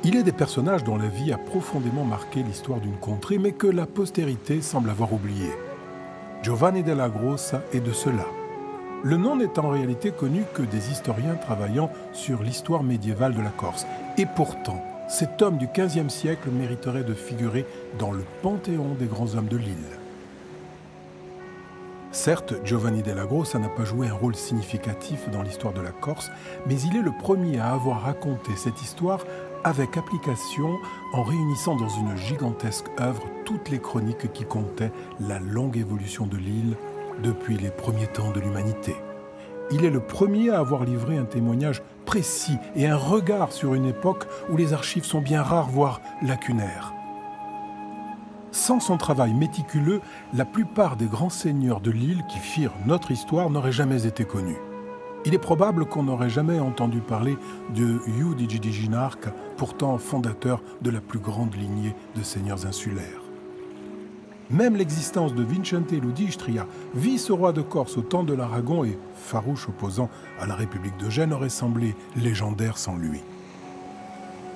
Il est des personnages dont la vie a profondément marqué l'histoire d'une contrée, mais que la postérité semble avoir oublié. Giovanni della Grossa est de ceux-là. Le nom n'est en réalité connu que des historiens travaillant sur l'histoire médiévale de la Corse. Et pourtant, cet homme du XVe siècle mériterait de figurer dans le panthéon des grands hommes de l'île. Certes, Giovanni della Grossa n'a pas joué un rôle significatif dans l'histoire de la Corse, mais il est le premier à avoir raconté cette histoire avec application en réunissant dans une gigantesque œuvre toutes les chroniques qui comptaient la longue évolution de l'île depuis les premiers temps de l'humanité. Il est le premier à avoir livré un témoignage précis et un regard sur une époque où les archives sont bien rares, voire lacunaires. Sans son travail méticuleux, la plupart des grands seigneurs de l'île qui firent notre histoire n'auraient jamais été connus. Il est probable qu'on n'aurait jamais entendu parler de Hugh di Ginarca, pourtant fondateur de la plus grande lignée de seigneurs insulaires. Même l'existence de Vincente Ludistria, vice-roi de Corse au temps de l'Aragon et farouche opposant à la République de Gênes, aurait semblé légendaire sans lui.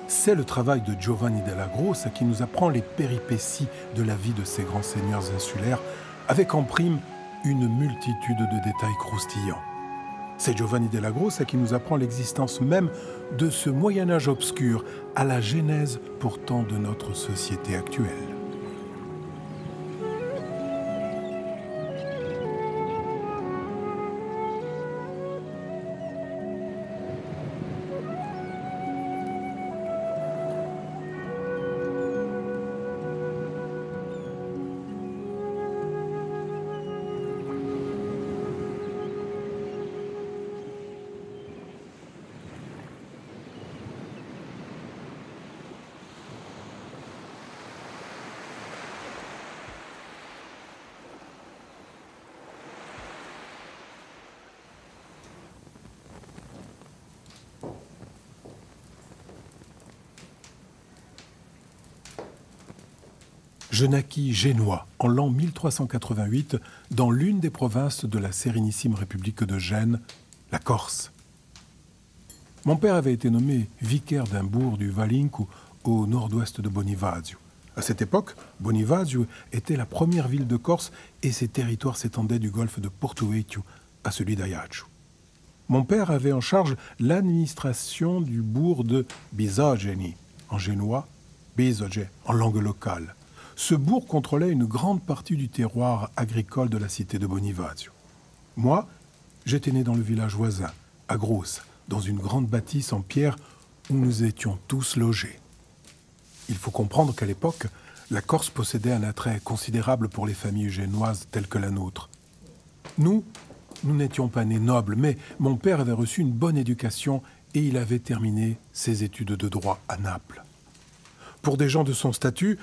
C'est le travail de Giovanni della Grossa qui nous apprend les péripéties de la vie de ces grands seigneurs insulaires, avec en prime une multitude de détails croustillants. C'est Giovanni della Grossa qui nous apprend l'existence même de ce Moyen-Âge obscur, à la genèse pourtant de notre société actuelle. Je naquis génois en l'an 1388 dans l'une des provinces de la sérénissime République de Gênes, la Corse. Mon père avait été nommé vicaire d'un bourg du Valinco au nord-ouest de Bonifacio. À cette époque, Bonifacio était la première ville de Corse et ses territoires s'étendaient du golfe de Porto Vecchio à celui d'Ajaccio. Mon père avait en charge l'administration du bourg de Bisogeni, en génois, Bisoge en langue locale. Ce bourg contrôlait une grande partie du terroir agricole de la cité de Bonifacio. Moi, j'étais né dans le village voisin, à Grosse, dans une grande bâtisse en pierre où nous étions tous logés. Il faut comprendre qu'à l'époque, la Corse possédait un attrait considérable pour les familles génoises telles que la nôtre. Nous n'étions pas nés nobles, mais mon père avait reçu une bonne éducation et il avait terminé ses études de droit à Naples. Pour des gens de son statut,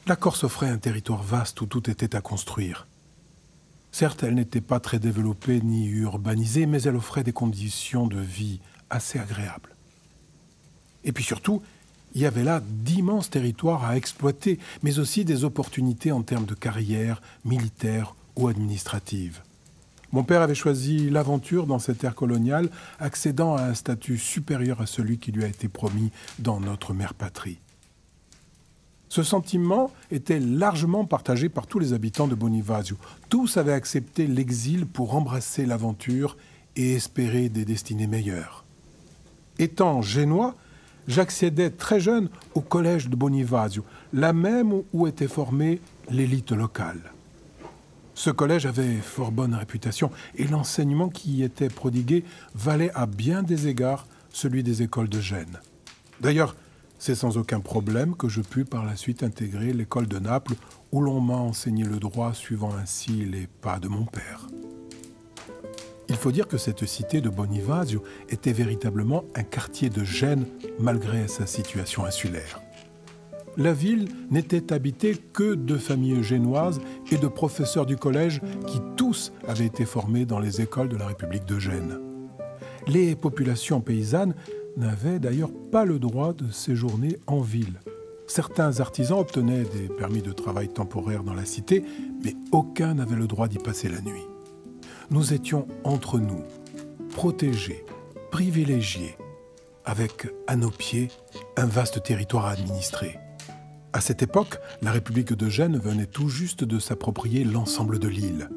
la Corse offrait un territoire vaste où tout était à construire. Certes, elle n'était pas très développée ni urbanisée, mais elle offrait des conditions de vie assez agréables. Et puis surtout, il y avait là d'immenses territoires à exploiter, mais aussi des opportunités en termes de carrière, militaire ou administrative. Mon père avait choisi l'aventure dans cette ère coloniale, accédant à un statut supérieur à celui qui lui a été promis dans notre mère patrie. Ce sentiment était largement partagé par tous les habitants de Bonifacio. Tous avaient accepté l'exil pour embrasser l'aventure et espérer des destinées meilleures. Étant génois, j'accédais très jeune au collège de Bonifacio, là même où était formée l'élite locale. Ce collège avait fort bonne réputation et l'enseignement qui y était prodigué valait à bien des égards celui des écoles de Gênes. D'ailleurs, c'est sans aucun problème que je pus par la suite intégrer l'école de Naples où l'on m'a enseigné le droit suivant ainsi les pas de mon père. Il faut dire que cette cité de Bonifacio était véritablement un quartier de Gênes malgré sa situation insulaire. La ville n'était habitée que de familles génoises et de professeurs du collège qui tous avaient été formés dans les écoles de la République de Gênes. Les populations paysannes n'avaient d'ailleurs pas le droit de séjourner en ville. Certains artisans obtenaient des permis de travail temporaires dans la cité, mais aucun n'avait le droit d'y passer la nuit. Nous étions entre nous, protégés, privilégiés. avec, à nos pieds, un vaste territoire à administrer. À cette époque, la République de Gênes venait tout juste de s'approprier l'ensemble de l'île.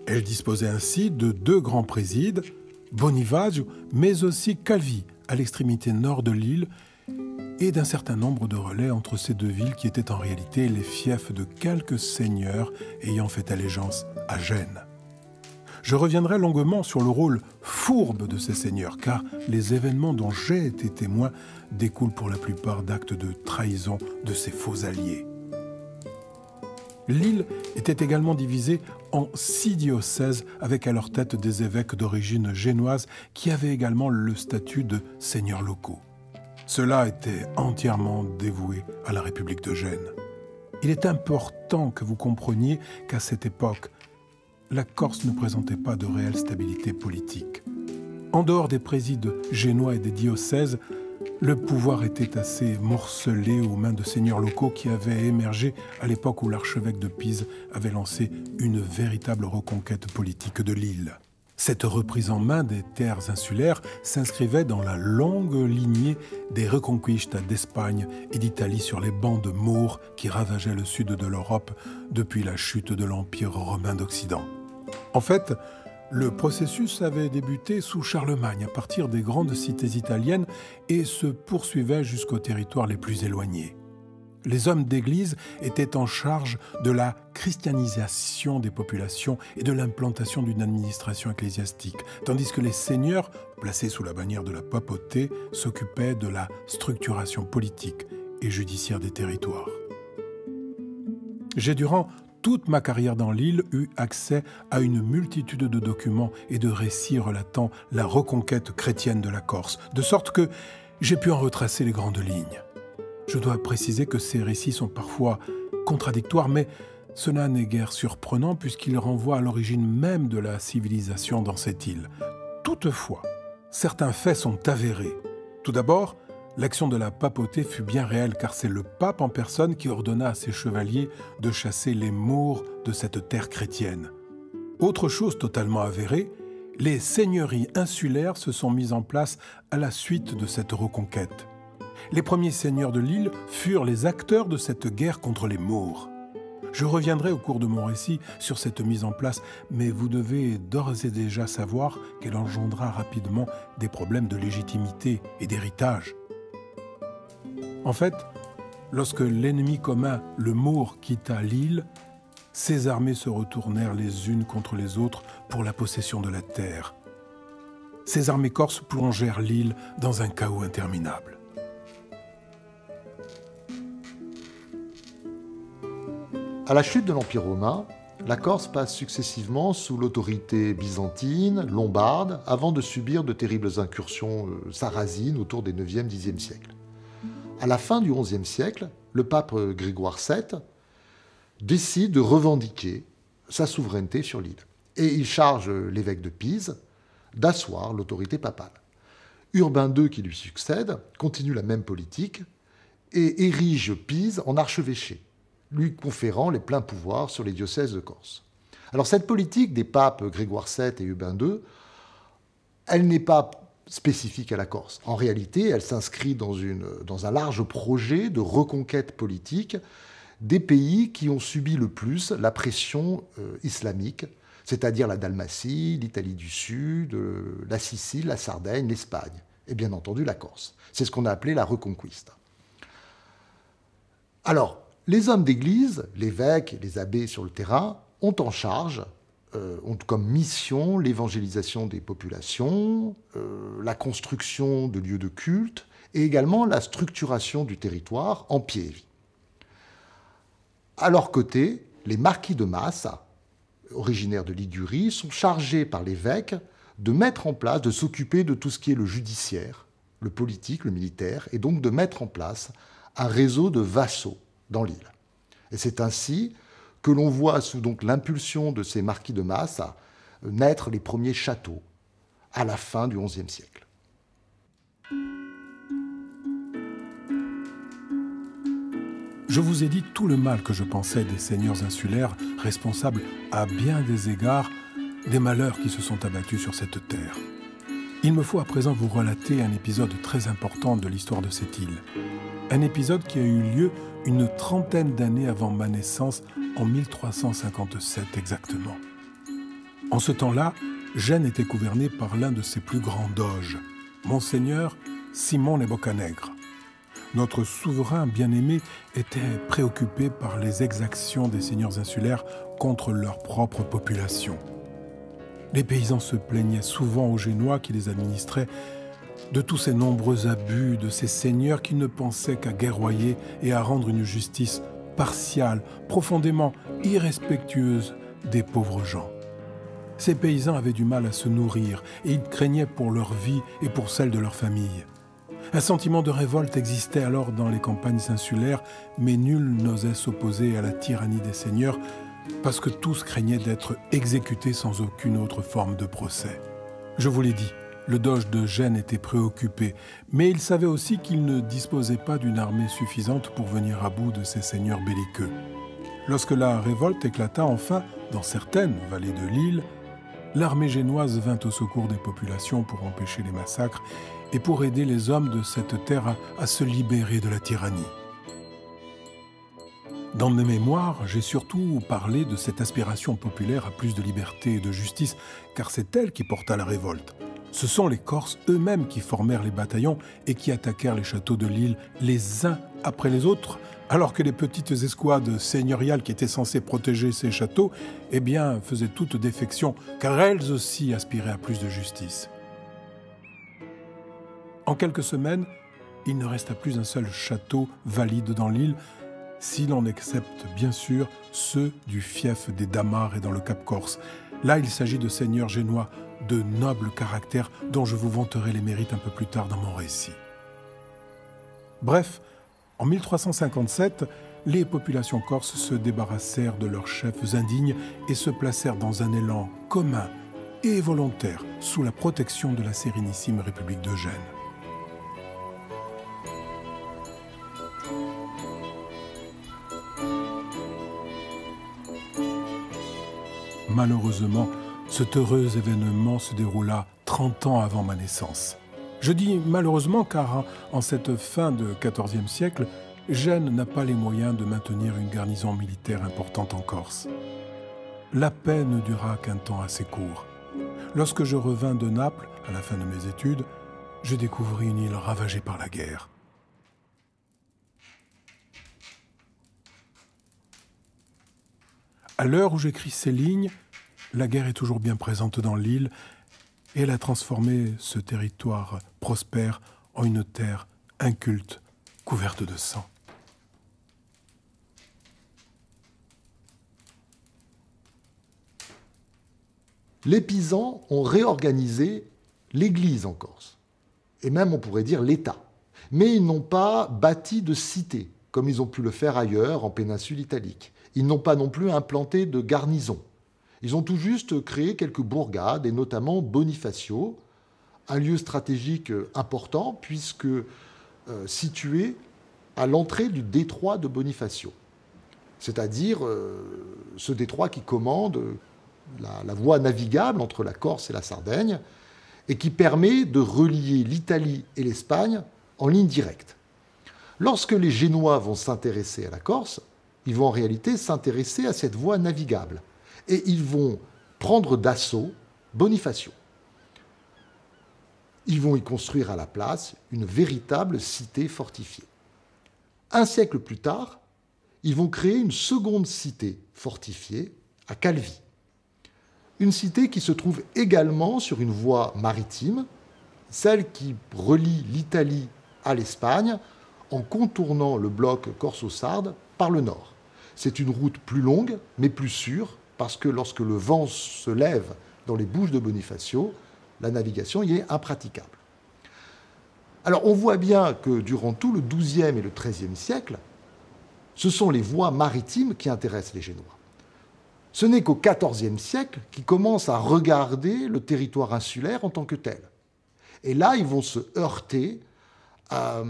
Elle disposait ainsi de 2 grands présides, Bonifacio, mais aussi Calvi, à l'extrémité nord de l'île, et d'un certain nombre de relais entre ces 2 villes qui étaient en réalité les fiefs de quelques seigneurs ayant fait allégeance à Gênes. Je reviendrai longuement sur le rôle fourbe de ces seigneurs, car les événements dont j'ai été témoin découlent pour la plupart d'actes de trahison de ces faux alliés. L'île était également divisée en 6 diocèses avec à leur tête des évêques d'origine génoise qui avaient également le statut de seigneurs locaux. Cela était entièrement dévoué à la République de Gênes. Il est important que vous compreniez qu'à cette époque, la Corse ne présentait pas de réelle stabilité politique. En dehors des présides génois et des diocèses, le pouvoir était assez morcelé aux mains de seigneurs locaux qui avaient émergé à l'époque où l'archevêque de Pise avait lancé une véritable reconquête politique de l'île. Cette reprise en main des terres insulaires s'inscrivait dans la longue lignée des reconquistas d'Espagne et d'Italie sur les bandes maures qui ravageaient le sud de l'Europe depuis la chute de l'Empire romain d'Occident. En fait, le processus avait débuté sous Charlemagne à partir des grandes cités italiennes et se poursuivait jusqu'aux territoires les plus éloignés. Les hommes d'Église étaient en charge de la christianisation des populations et de l'implantation d'une administration ecclésiastique, tandis que les seigneurs, placés sous la bannière de la papauté, s'occupaient de la structuration politique et judiciaire des territoires. J'ai durant toute ma carrière dans l'île eu accès à une multitude de documents et de récits relatant la reconquête chrétienne de la Corse, de sorte que j'ai pu en retracer les grandes lignes. Je dois préciser que ces récits sont parfois contradictoires, mais cela n'est guère surprenant puisqu'ils renvoient à l'origine même de la civilisation dans cette île. Toutefois, certains faits sont avérés. Tout d'abord, l'action de la papauté fut bien réelle car c'est le pape en personne qui ordonna à ses chevaliers de chasser les Maures de cette terre chrétienne. Autre chose totalement avérée, les seigneuries insulaires se sont mises en place à la suite de cette reconquête. Les premiers seigneurs de l'île furent les acteurs de cette guerre contre les Maures. Je reviendrai au cours de mon récit sur cette mise en place, mais vous devez d'ores et déjà savoir qu'elle engendra rapidement des problèmes de légitimité et d'héritage. En fait, lorsque l'ennemi commun, le Maure, quitta l'île, ses armées se retournèrent les unes contre les autres pour la possession de la terre. Ces armées corses plongèrent l'île dans un chaos interminable. À la chute de l'Empire romain, la Corse passe successivement sous l'autorité byzantine, lombarde, avant de subir de terribles incursions sarrasines autour des 9e, 10e siècles. À la fin du XIe siècle, le pape Grégoire VII décide de revendiquer sa souveraineté sur l'île. Et il charge l'évêque de Pise d'asseoir l'autorité papale. Urbain II, qui lui succède, continue la même politique et érige Pise en archevêché, lui conférant les pleins pouvoirs sur les diocèses de Corse. Alors cette politique des papes Grégoire VII et Urbain II, elle n'est pas spécifique à la Corse. En réalité, elle s'inscrit dans un large projet de reconquête politique des pays qui ont subi le plus la pression islamique, c'est-à-dire la Dalmatie, l'Italie du Sud, la Sicile, la Sardaigne, l'Espagne, et bien entendu la Corse. C'est ce qu'on a appelé la Reconquista. Alors, les hommes d'église, l'évêque et les abbés sur le terrain, ont en charge, ont comme mission l'évangélisation des populations, la construction de lieux de culte et également la structuration du territoire en piévi. À leur côté, les marquis de Massa, originaires de Ligurie, sont chargés par l'évêque de mettre en place, de s'occuper de tout ce qui est le judiciaire, le politique, le militaire, et donc de mettre en place un réseau de vassaux dans l'île. Et c'est ainsi que l'on voit, sous donc l'impulsion de ces marquis de Massa, naître les premiers châteaux à la fin du XIe siècle. Je vous ai dit tout le mal que je pensais des seigneurs insulaires, responsables à bien des égards des malheurs qui se sont abattus sur cette terre. Il me faut à présent vous relater un épisode très important de l'histoire de cette île. Un épisode qui a eu lieu une trentaine d'années avant ma naissance, en 1357 exactement. En ce temps-là, Gênes était gouvernée par l'un de ses plus grands doges, Monseigneur Simon les Boccanegra. Notre souverain bien-aimé était préoccupé par les exactions des seigneurs insulaires contre leur propre population. Les paysans se plaignaient souvent aux Génois qui les administraient de tous ces nombreux abus de ces seigneurs qui ne pensaient qu'à guerroyer et à rendre une justice partiale, profondément irrespectueuse des pauvres gens. Ces paysans avaient du mal à se nourrir et ils craignaient pour leur vie et pour celle de leur famille. Un sentiment de révolte existait alors dans les campagnes insulaires, mais nul n'osait s'opposer à la tyrannie des seigneurs parce que tous craignaient d'être exécutés sans aucune autre forme de procès. Je vous l'ai dit, le doge de Gênes était préoccupé, mais il savait aussi qu'il ne disposait pas d'une armée suffisante pour venir à bout de ces seigneurs belliqueux. Lorsque la révolte éclata enfin dans certaines vallées de l'île, l'armée génoise vint au secours des populations pour empêcher les massacres et pour aider les hommes de cette terre à se libérer de la tyrannie. Dans mes mémoires, j'ai surtout parlé de cette aspiration populaire à plus de liberté et de justice, car c'est elle qui porta la révolte. Ce sont les Corses eux-mêmes qui formèrent les bataillons et qui attaquèrent les châteaux de l'île les uns après les autres, alors que les petites escouades seigneuriales qui étaient censées protéger ces châteaux, faisaient toute défection, car elles aussi aspiraient à plus de justice. En quelques semaines, il ne resta plus un seul château valide dans l'île, si l'on accepte bien sûr ceux du fief des Damars et dans le Cap Corse. Là, il s'agit de seigneurs génois de noble caractère dont je vous vanterai les mérites un peu plus tard dans mon récit. Bref, en 1357, les populations corses se débarrassèrent de leurs chefs indignes et se placèrent dans un élan commun et volontaire sous la protection de la sérénissime République de Gênes. Malheureusement, cet heureux événement se déroula 30 ans avant ma naissance. Je dis malheureusement car en cette fin de XIVe siècle, Gênes n'a pas les moyens de maintenir une garnison militaire importante en Corse. La paix ne dura qu'un temps assez court. Lorsque je revins de Naples, à la fin de mes études, je découvris une île ravagée par la guerre. À l'heure où j'écris ces lignes, la guerre est toujours bien présente dans l'île et elle a transformé ce territoire prospère en une terre inculte, couverte de sang. Les Pisans ont réorganisé l'Église en Corse, et même on pourrait dire l'État. Mais ils n'ont pas bâti de cité, comme ils ont pu le faire ailleurs, en péninsule italique. Ils n'ont pas non plus implanté de garnison. Ils ont tout juste créé quelques bourgades, et notamment Bonifacio, un lieu stratégique important, puisque situé à l'entrée du détroit de Bonifacio, c'est-à-dire ce détroit qui commande la voie navigable entre la Corse et la Sardaigne, et qui permet de relier l'Italie et l'Espagne en ligne directe. Lorsque les Génois vont s'intéresser à la Corse, ils vont en réalité s'intéresser à cette voie navigable. Et ils vont prendre d'assaut Bonifacio. Ils vont y construire à la place une véritable cité fortifiée. Un siècle plus tard, ils vont créer une seconde cité fortifiée à Calvi. Une cité qui se trouve également sur une voie maritime, celle qui relie l'Italie à l'Espagne en contournant le bloc corso-sarde par le nord. C'est une route plus longue, mais plus sûre, parce que lorsque le vent se lève dans les Bouches de Bonifacio, la navigation y est impraticable. Alors on voit bien que durant tout le XIIe et le XIIIe siècle, ce sont les voies maritimes qui intéressent les Génois. Ce n'est qu'au XIVe siècle qu'ils commencent à regarder le territoire insulaire en tant que tel. Et là, ils vont se heurter à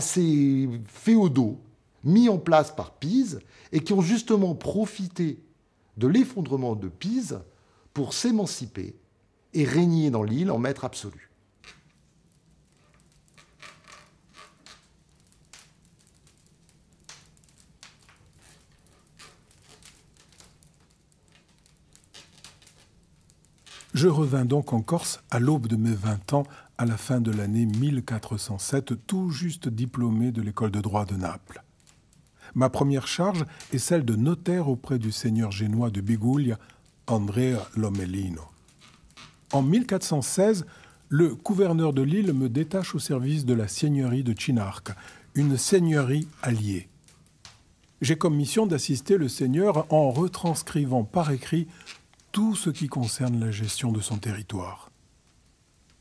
ces féodaux mis en place par Pise et qui ont justement profité de l'effondrement de Pise pour s'émanciper et régner dans l'île en maître absolu. Je revins donc en Corse à l'aube de mes 20 ans, à la fin de l'année 1407, tout juste diplômé de l'école de droit de Naples. Ma première charge est celle de notaire auprès du seigneur génois de Biguglia, Andrea Lomellino. En 1416, le gouverneur de l'île me détache au service de la seigneurie de Chinarca, une seigneurie alliée. J'ai comme mission d'assister le seigneur en retranscrivant par écrit tout ce qui concerne la gestion de son territoire.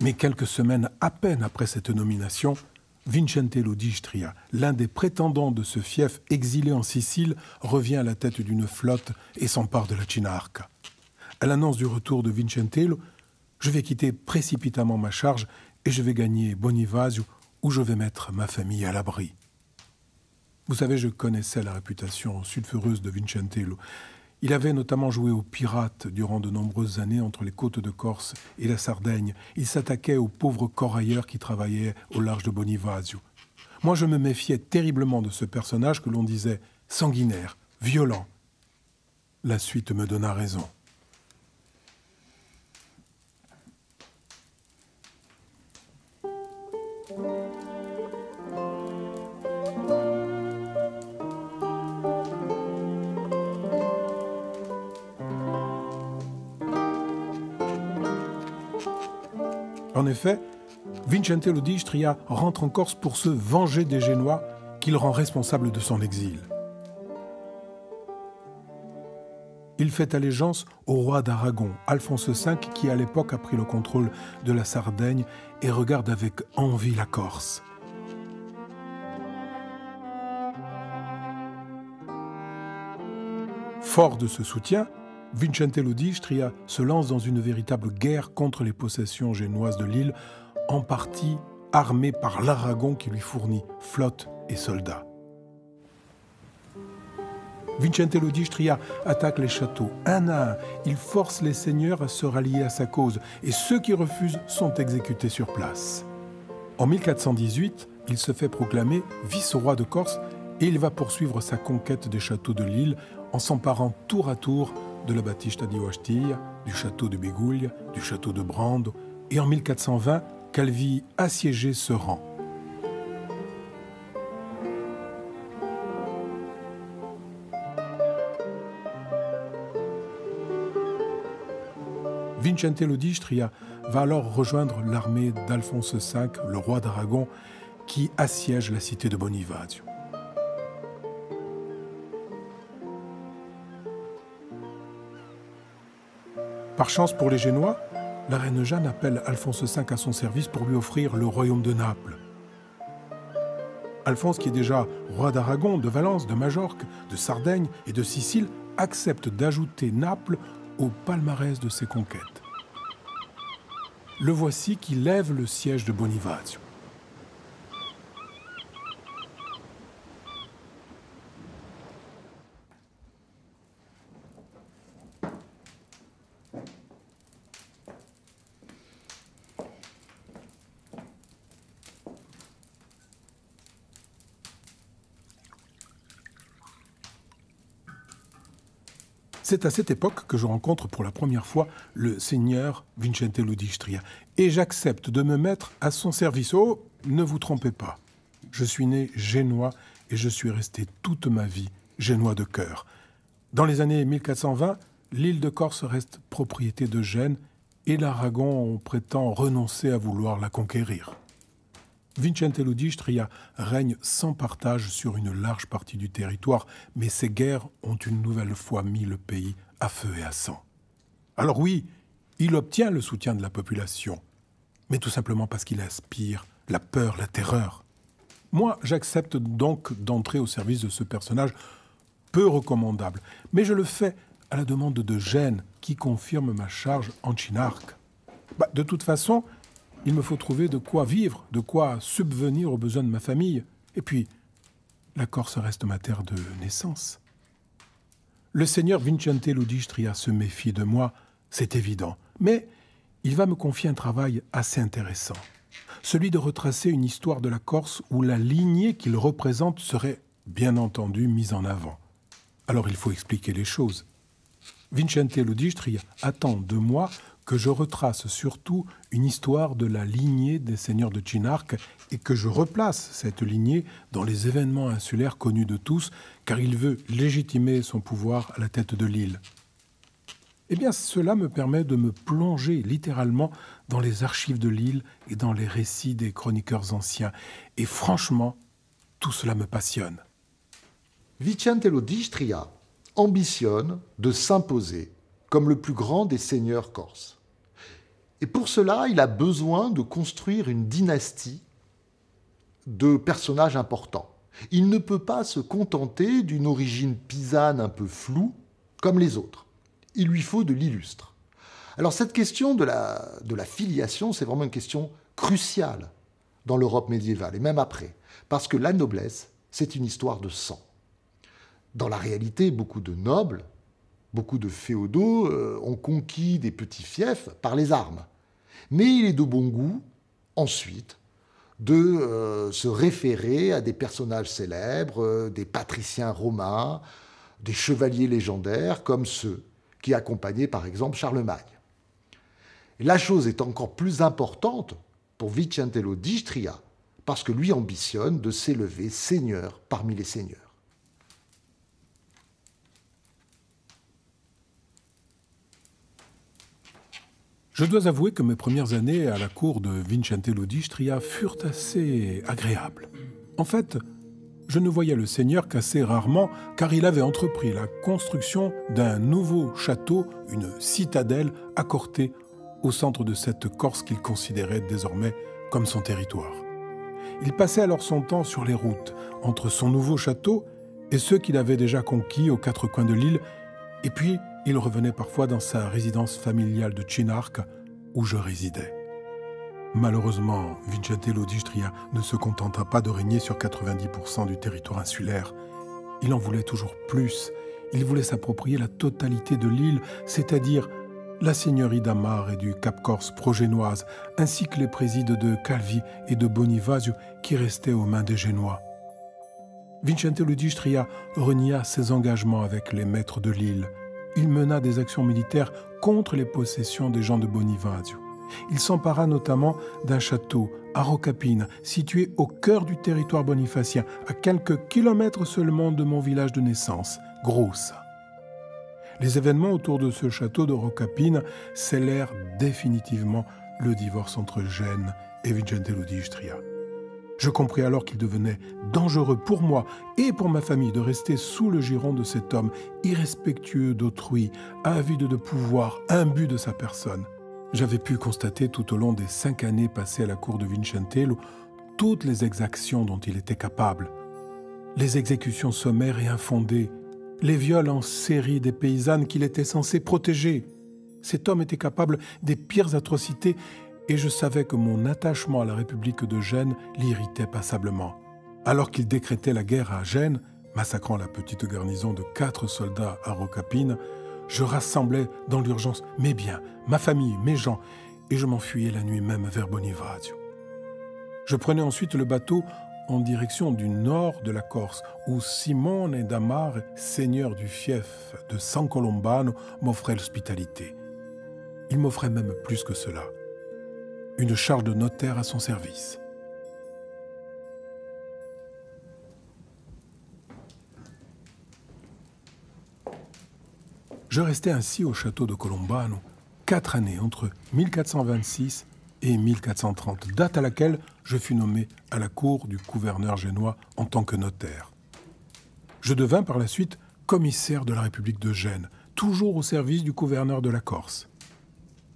Mais quelques semaines à peine après cette nomination, Vincentello d'Istria, l'un des prétendants de ce fief exilé en Sicile, revient à la tête d'une flotte et s'empare de la Chinarca. À l'annonce du retour de Vincentello, je vais quitter précipitamment ma charge et je vais gagner Bonivasio, où je vais mettre ma famille à l'abri. Vous savez, je connaissais la réputation sulfureuse de Vincentello. Il avait notamment joué aux pirates durant de nombreuses années entre les côtes de Corse et la Sardaigne. Il s'attaquait aux pauvres corailleurs qui travaillaient au large de Bonivasio. Moi, je me méfiais terriblement de ce personnage que l'on disait sanguinaire, violent. La suite me donna raison. En effet, Vincentello d'Istria rentre en Corse pour se venger des Génois qu'il rend responsables de son exil. Il fait allégeance au roi d'Aragon, Alphonse V, qui à l'époque a pris le contrôle de la Sardaigne et regarde avec envie la Corse. Fort de ce soutien, Vincentello d'Istria se lance dans une véritable guerre contre les possessions génoises de l'île, en partie armé par l'Aragon qui lui fournit flotte et soldats. Vincentello d'Istria attaque les châteaux un à un. Il force les seigneurs à se rallier à sa cause et ceux qui refusent sont exécutés sur place. En 1418, il se fait proclamer vice-roi de Corse et il va poursuivre sa conquête des châteaux de l'île en s'emparant tour à tour de la Battista di Ostiglia, du château de Biguglia, du château de Brando, et en 1420, Calvi assiégé se rend. Vincentello d'Istria va alors rejoindre l'armée d'Alphonse V, le roi d'Aragon, qui assiège la cité de Bonivasio. Par chance pour les Génois, la reine Jeanne appelle Alphonse V à son service pour lui offrir le royaume de Naples. Alphonse, qui est déjà roi d'Aragon, de Valence, de Majorque, de Sardaigne et de Sicile, accepte d'ajouter Naples au palmarès de ses conquêtes. Le voici qui lève le siège de Bonivasio. C'est à cette époque que je rencontre pour la première fois le seigneur Vincentello d'Istria et j'accepte de me mettre à son service. Oh, ne vous trompez pas, je suis né génois et je suis resté toute ma vie génois de cœur. Dans les années 1420, l'île de Corse reste propriété de Gênes et l'Aragon prétend renoncer à vouloir la conquérir. Vincentello d'Istria règne sans partage sur une large partie du territoire, mais ces guerres ont une nouvelle fois mis le pays à feu et à sang. Alors oui, il obtient le soutien de la population, mais tout simplement parce qu'il inspire la peur, la terreur. Moi, j'accepte donc d'entrer au service de ce personnage peu recommandable, mais je le fais à la demande de Gênes, qui confirme ma charge en Chinarque. De toute façon, il me faut trouver de quoi vivre, de quoi subvenir aux besoins de ma famille. Et puis, la Corse reste ma terre de naissance. Le seigneur Vincentello d'Istria se méfie de moi, c'est évident. Mais il va me confier un travail assez intéressant, celui de retracer une histoire de la Corse où la lignée qu'il représente serait, bien entendu, mise en avant. Alors il faut expliquer les choses. Vincente Ludistria attend de moi que je retrace surtout une histoire de la lignée des seigneurs de Chinarque et que je replace cette lignée dans les événements insulaires connus de tous, car il veut légitimer son pouvoir à la tête de l'île. Eh bien, cela me permet de me plonger littéralement dans les archives de l'île et dans les récits des chroniqueurs anciens. Et franchement, tout cela me passionne. Vicente Ludistria ambitionne de s'imposer comme le plus grand des seigneurs corses. Et pour cela, il a besoin de construire une dynastie de personnages importants. Il ne peut pas se contenter d'une origine pisane un peu floue comme les autres. Il lui faut de l'illustre. Alors cette question de la filiation, c'est vraiment une question cruciale dans l'Europe médiévale, et même après, parce que la noblesse, c'est une histoire de sang. Dans la réalité, beaucoup de nobles, beaucoup de féodaux ont conquis des petits fiefs par les armes. Mais il est de bon goût, ensuite, de se référer à des personnages célèbres, des patriciens romains, des chevaliers légendaires, comme ceux qui accompagnaient par exemple Charlemagne. Et la chose est encore plus importante pour Vicente Ludistria, parce que lui ambitionne de s'élever seigneur parmi les seigneurs. Je dois avouer que mes premières années à la cour de Vincente Ludistria furent assez agréables. En fait, je ne voyais le seigneur qu'assez rarement, car il avait entrepris la construction d'un nouveau château, une citadelle accortée au centre de cette Corse qu'il considérait désormais comme son territoire. Il passait alors son temps sur les routes, entre son nouveau château et ceux qu'il avait déjà conquis aux quatre coins de l'île, et puis il revenait parfois dans sa résidence familiale de Chinarque, où je résidais. Malheureusement, Vincente Ludistria ne se contenta pas de régner sur 90% du territoire insulaire. Il en voulait toujours plus. Il voulait s'approprier la totalité de l'île, c'est-à-dire la seigneurie d'Amar et du Cap Corse progénoise, ainsi que les présides de Calvi et de Bonifacio qui restaient aux mains des Génois. Vincente Ludistria renia ses engagements avec les maîtres de l'île. Il mena des actions militaires contre les possessions des gens de Bonifacio. Il s'empara notamment d'un château à Rocapine, situé au cœur du territoire bonifacien, à quelques kilomètres seulement de mon village de naissance, Grossa. Les événements autour de ce château de Rocapine scellèrent définitivement le divorce entre Gênes et Vincente Ludistria. Je compris alors qu'il devenait dangereux pour moi et pour ma famille de rester sous le giron de cet homme irrespectueux d'autrui, avide de pouvoir, imbu de sa personne. J'avais pu constater tout au long des 5 années passées à la cour de Vincente toutes les exactions dont il était capable. Les exécutions sommaires et infondées, les viols en série des paysannes qu'il était censé protéger. Cet homme était capable des pires atrocités et je savais que mon attachement à la République de Gênes l'irritait passablement. Alors qu'il décrétait la guerre à Gênes, massacrant la petite garnison de 4 soldats à Rocapine, je rassemblais dans l'urgence mes biens, ma famille, mes gens, et je m'enfuyais la nuit même vers Bonifacio. Je prenais ensuite le bateau en direction du nord de la Corse, où Simone d'Amar, seigneur du fief de San Colombano, m'offrait l'hospitalité. Il m'offrait même plus que cela, une charge de notaire à son service. Je restai ainsi au château de Colombano 4 années, entre 1426 et 1430, date à laquelle je fus nommé à la cour du gouverneur génois en tant que notaire. Je devins par la suite commissaire de la République de Gênes, toujours au service du gouverneur de la Corse.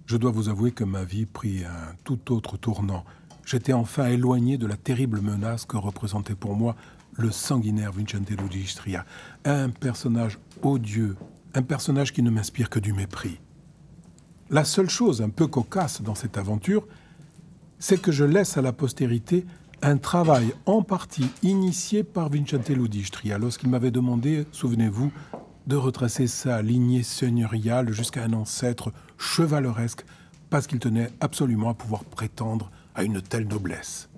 Je dois vous avouer que ma vie prit un tout autre tournant. J'étais enfin éloigné de la terrible menace que représentait pour moi le sanguinaire Vincente Ludistria, un personnage odieux, un personnage qui ne m'inspire que du mépris. La seule chose un peu cocasse dans cette aventure, c'est que je laisse à la postérité un travail en partie initié par Vincente Ludistria lorsqu'il m'avait demandé, souvenez-vous, de retracer sa lignée seigneuriale jusqu'à un ancêtre chevaleresque parce qu'il tenait absolument à pouvoir prétendre à une telle noblesse.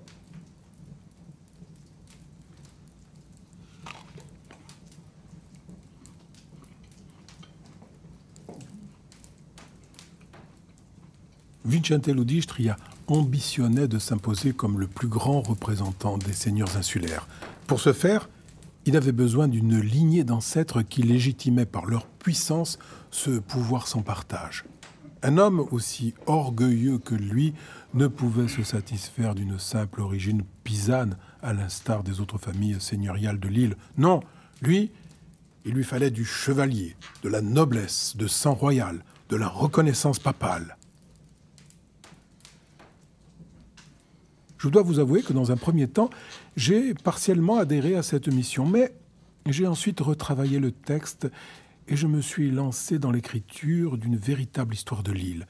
Vicente Ludistria ambitionnait de s'imposer comme le plus grand représentant des seigneurs insulaires. Pour ce faire, il avait besoin d'une lignée d'ancêtres qui légitimaient par leur puissance ce pouvoir sans partage. Un homme aussi orgueilleux que lui ne pouvait se satisfaire d'une simple origine pisane, à l'instar des autres familles seigneuriales de l'île. Non, lui, il lui fallait du chevalier, de la noblesse, de sang royal, de la reconnaissance papale. Je dois vous avouer que dans un premier temps, j'ai partiellement adhéré à cette mission, mais j'ai ensuite retravaillé le texte et je me suis lancé dans l'écriture d'une véritable histoire de l'île.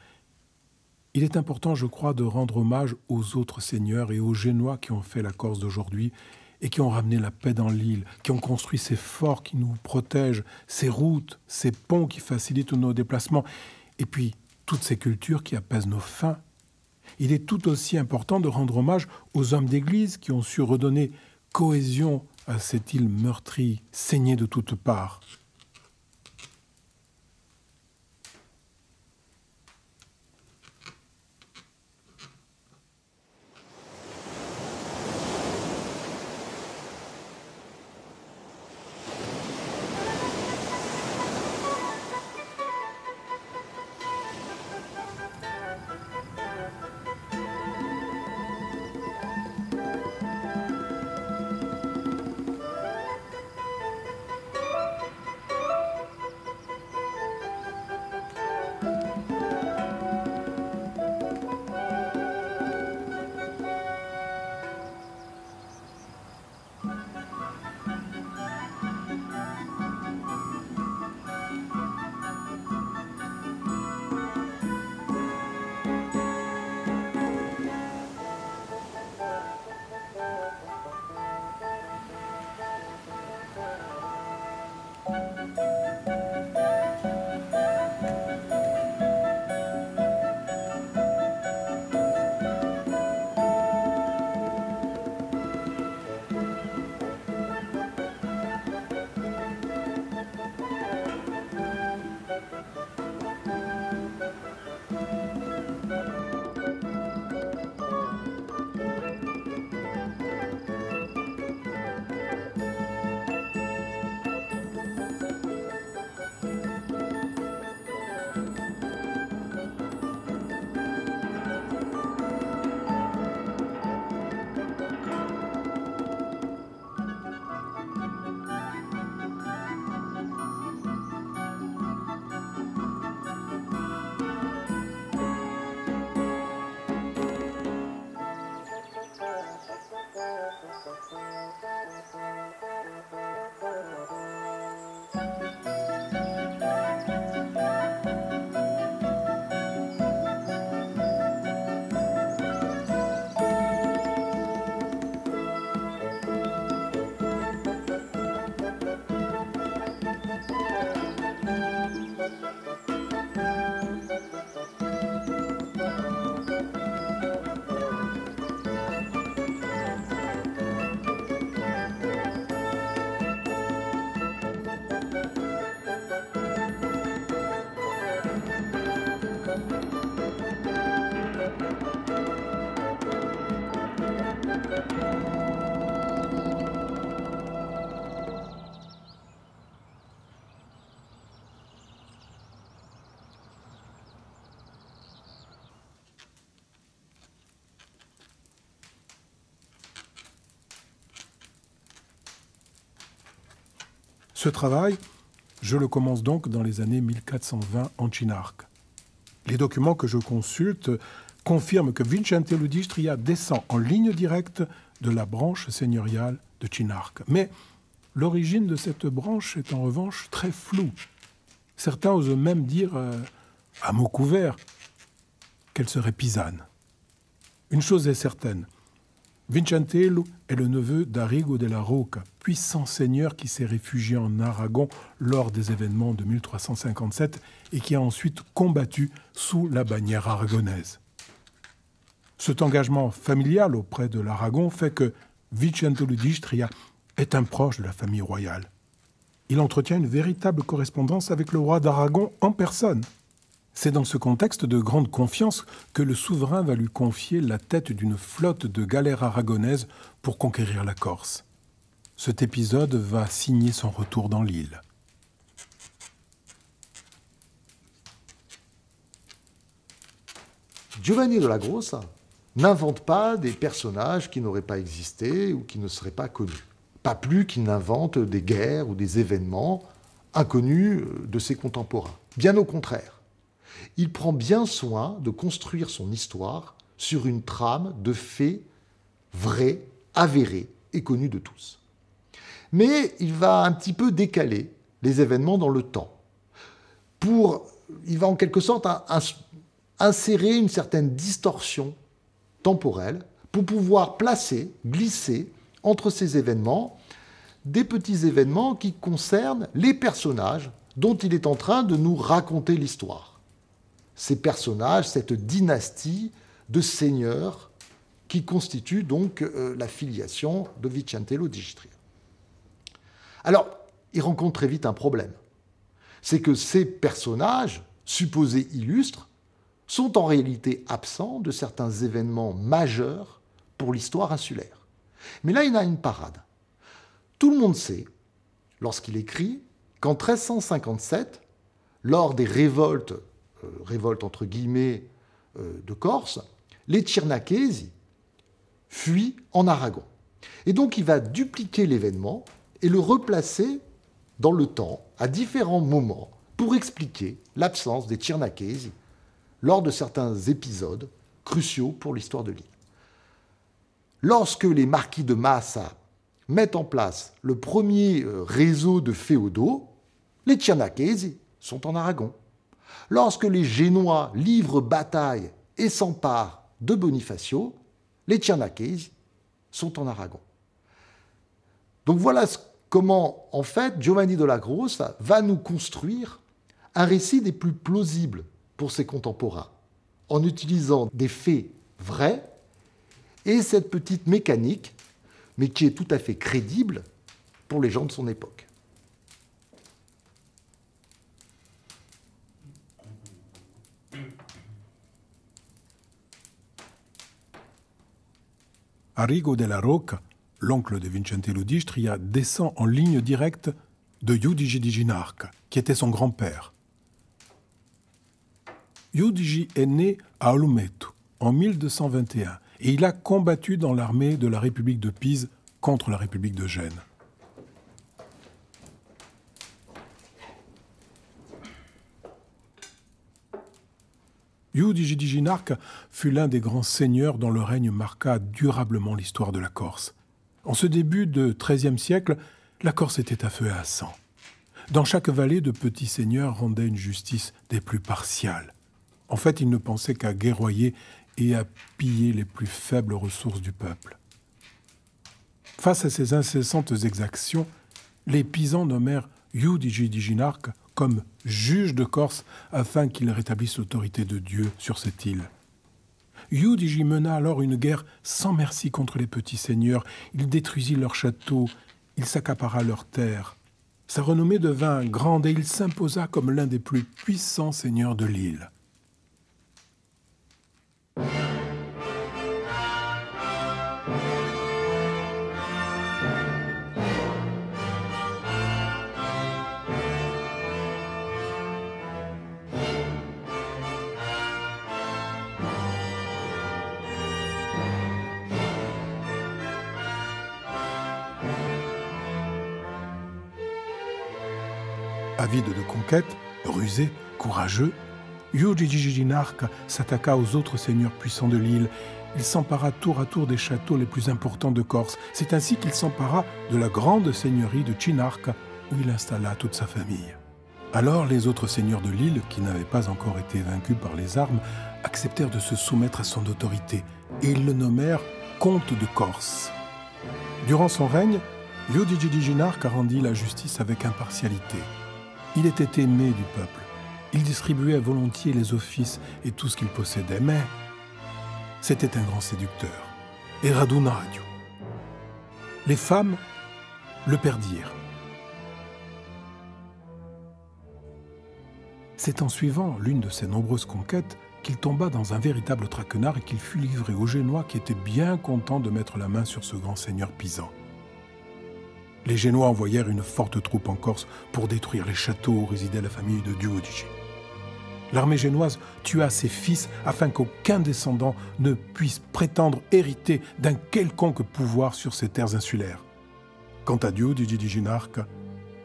Il est important, je crois, de rendre hommage aux autres seigneurs et aux Génois qui ont fait la Corse d'aujourd'hui et qui ont ramené la paix dans l'île, qui ont construit ces forts qui nous protègent, ces routes, ces ponts qui facilitent nos déplacements, et puis toutes ces cultures qui apaisent nos faims. Il est tout aussi important de rendre hommage aux hommes d'église qui ont su redonner cohésion à cette île meurtrie, saignée de toutes parts. Ce travail, je le commence donc dans les années 1420 en Chinarque. Les documents que je consulte confirment que Vicente Ludistria descend en ligne directe de la branche seigneuriale de Chinarque. Mais l'origine de cette branche est en revanche très floue. Certains osent même dire, à mots couverts, qu'elle serait pisane. Une chose est certaine, Vicentello est le neveu d'Arrigo della Rocca, puissant seigneur qui s'est réfugié en Aragon lors des événements de 1357 et qui a ensuite combattu sous la bannière aragonaise. Cet engagement familial auprès de l'Aragon fait que Vicentello d'Istria est un proche de la famille royale. Il entretient une véritable correspondance avec le roi d'Aragon en personne. C'est dans ce contexte de grande confiance que le souverain va lui confier la tête d'une flotte de galères aragonaises pour conquérir la Corse. Cet épisode va signer son retour dans l'île. Giovanni della Grossa n'invente pas des personnages qui n'auraient pas existé ou qui ne seraient pas connus. Pas plus qu'il n'invente des guerres ou des événements inconnus de ses contemporains. Bien au contraire. Il prend bien soin de construire son histoire sur une trame de faits vrais, avérés et connus de tous. Mais il va un petit peu décaler les événements dans le temps. Il va en quelque sorte insérer une certaine distorsion temporelle pour pouvoir glisser entre ces événements des petits événements qui concernent les personnages dont il est en train de nous raconter l'histoire. Ces personnages, cette dynastie de seigneurs qui constitue donc la filiation de Vicentello d'Istria. Alors, il rencontre très vite un problème. C'est que ces personnages, supposés illustres, sont en réalité absents de certains événements majeurs pour l'histoire insulaire. Mais là, il a une parade. Tout le monde sait, lorsqu'il écrit, qu'en 1357, lors des révolte entre guillemets de Corse, les Tchirnachesi fuient en Aragon. Et donc il va dupliquer l'événement et le replacer dans le temps, à différents moments, pour expliquer l'absence des Tchirnachesi lors de certains épisodes cruciaux pour l'histoire de l'île. Lorsque les marquis de Massa mettent en place le premier réseau de féodaux, les Tchirnachesi sont en Aragon. Lorsque les Génois livrent bataille et s'emparent de Bonifacio, les Tchirnachesi sont en Aragon. Donc voilà comment, en fait, Giovanni della Grossa va nous construire un récit des plus plausibles pour ses contemporains, en utilisant des faits vrais et cette petite mécanique, mais qui est tout à fait crédible pour les gens de son époque. Arrigo della Rocca, l'oncle de Vicentello d'Istria, descend en ligne directe de Giudice di Ginarca, qui était son grand-père. Giudice est né à Olumetto en 1221 et il a combattu dans l'armée de la République de Pise contre la République de Gênes. Giudice di Ginarca fut l'un des grands seigneurs dont le règne marqua durablement l'histoire de la Corse. En ce début de XIIIe siècle, la Corse était à feu et à sang. Dans chaque vallée, de petits seigneurs rendaient une justice des plus partiales. En fait, ils ne pensaient qu'à guerroyer et à piller les plus faibles ressources du peuple. Face à ces incessantes exactions, les Pisans nommèrent Giudice di Ginarca comme juge de Corse afin qu'il rétablisse l'autorité de Dieu sur cette île. Giudice mena alors une guerre sans merci contre les petits seigneurs. Il détruisit leurs châteaux, il s'accapara leurs terres. Sa renommée devint grande et il s'imposa comme l'un des plus puissants seigneurs de l'île. Avide de conquête, rusé, courageux, Giudice di Ginarca s'attaqua aux autres seigneurs puissants de l'île. Il s'empara tour à tour des châteaux les plus importants de Corse. C'est ainsi qu'il s'empara de la grande seigneurie de Cinarca, où il installa toute sa famille. Alors les autres seigneurs de l'île, qui n'avaient pas encore été vaincus par les armes, acceptèrent de se soumettre à son autorité, et ils le nommèrent comte de Corse. Durant son règne, Yudijijijinar a rendu la justice avec impartialité. Il était aimé du peuple. Il distribuait volontiers les offices et tout ce qu'il possédait, mais c'était un grand séducteur. Et radunario. Les femmes le perdirent. C'est en suivant l'une de ses nombreuses conquêtes qu'il tomba dans un véritable traquenard et qu'il fut livré aux Génois qui étaient bien contents de mettre la main sur ce grand seigneur pisan. Les Génois envoyèrent une forte troupe en Corse pour détruire les châteaux où résidait la famille de Giudice. L'armée génoise tua ses fils afin qu'aucun descendant ne puisse prétendre hériter d'un quelconque pouvoir sur ces terres insulaires. Quant à Giudice,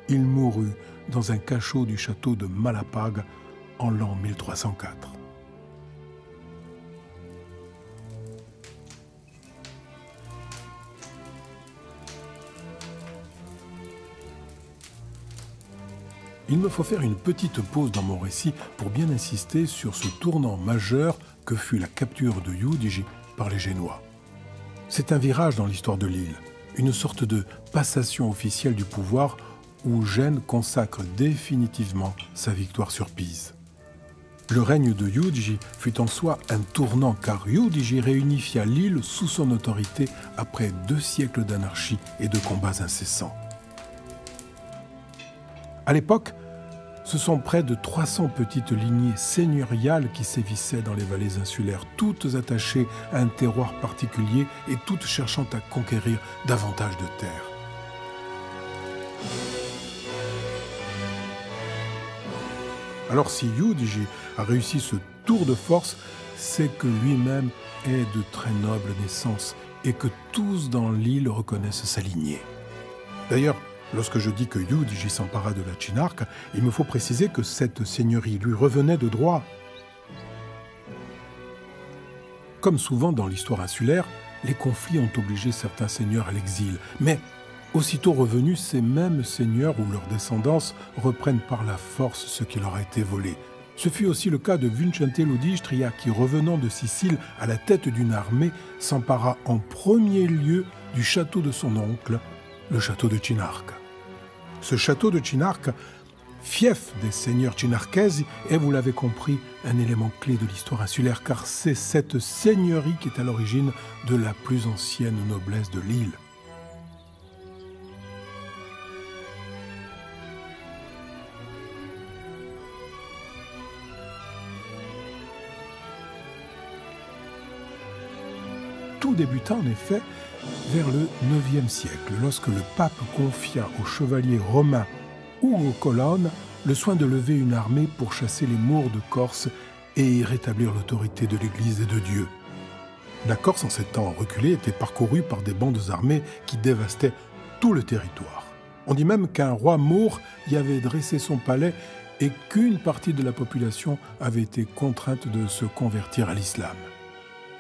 il mourut dans un cachot du château de Malapag en l'an 1304. Il me faut faire une petite pause dans mon récit pour bien insister sur ce tournant majeur que fut la capture de Giudice par les Génois. C'est un virage dans l'histoire de l'île, une sorte de passation officielle du pouvoir où Gênes consacre définitivement sa victoire sur Pise. Le règne de Giudice fut en soi un tournant car Giudice réunifia l'île sous son autorité après 2 siècles d'anarchie et de combats incessants. À l'époque, ce sont près de 300 petites lignées seigneuriales qui sévissaient dans les vallées insulaires, toutes attachées à un terroir particulier et toutes cherchant à conquérir davantage de terres. Alors si Giudice a réussi ce tour de force, c'est que lui-même est de très noble naissance et que tous dans l'île reconnaissent sa lignée. D'ailleurs, lorsque je dis que Giudice s'empara de la Chinarque, il me faut préciser que cette seigneurie lui revenait de droit. Comme souvent dans l'histoire insulaire, les conflits ont obligé certains seigneurs à l'exil, mais aussitôt revenus, ces mêmes seigneurs ou leurs descendants reprennent par la force ce qui leur a été volé. Ce fut aussi le cas de Vincente Ludistria qui, revenant de Sicile à la tête d'une armée, s'empara en premier lieu du château de son oncle, le château de Chinarque. Ce château de Chinarque, fief des seigneurs chinarchesi, est, vous l'avez compris, un élément clé de l'histoire insulaire, car c'est cette seigneurie qui est à l'origine de la plus ancienne noblesse de l'île. Tout débuta en effet vers le IXe siècle, lorsque le pape confia au chevalier romain Ugo Colonne le soin de lever une armée pour chasser les Maures de Corse et rétablir l'autorité de l'Église et de Dieu. La Corse, en ces temps reculés, était parcourue par des bandes armées qui dévastaient tout le territoire. On dit même qu'un roi maure y avait dressé son palais et qu'une partie de la population avait été contrainte de se convertir à l'islam.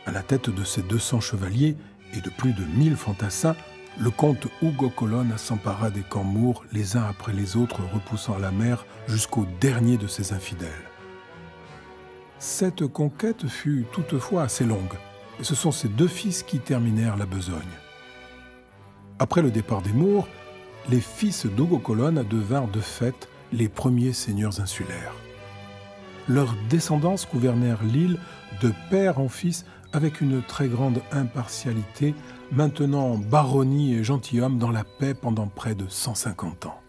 À la tête de ces 200 chevaliers et de plus de 1000 fantassins, le comte Ugo Colonne s'empara des camps maures les uns après les autres, repoussant à la mer jusqu'au dernier de ces infidèles. Cette conquête fut toutefois assez longue, et ce sont ses 2 fils qui terminèrent la besogne. Après le départ des Maures, les fils d'Ugo Colonne devinrent de fait les premiers seigneurs insulaires. Leurs descendants gouvernèrent l'île de père en fils avec une très grande impartialité, maintenant baronnie et gentilhomme dans la paix pendant près de 150 ans.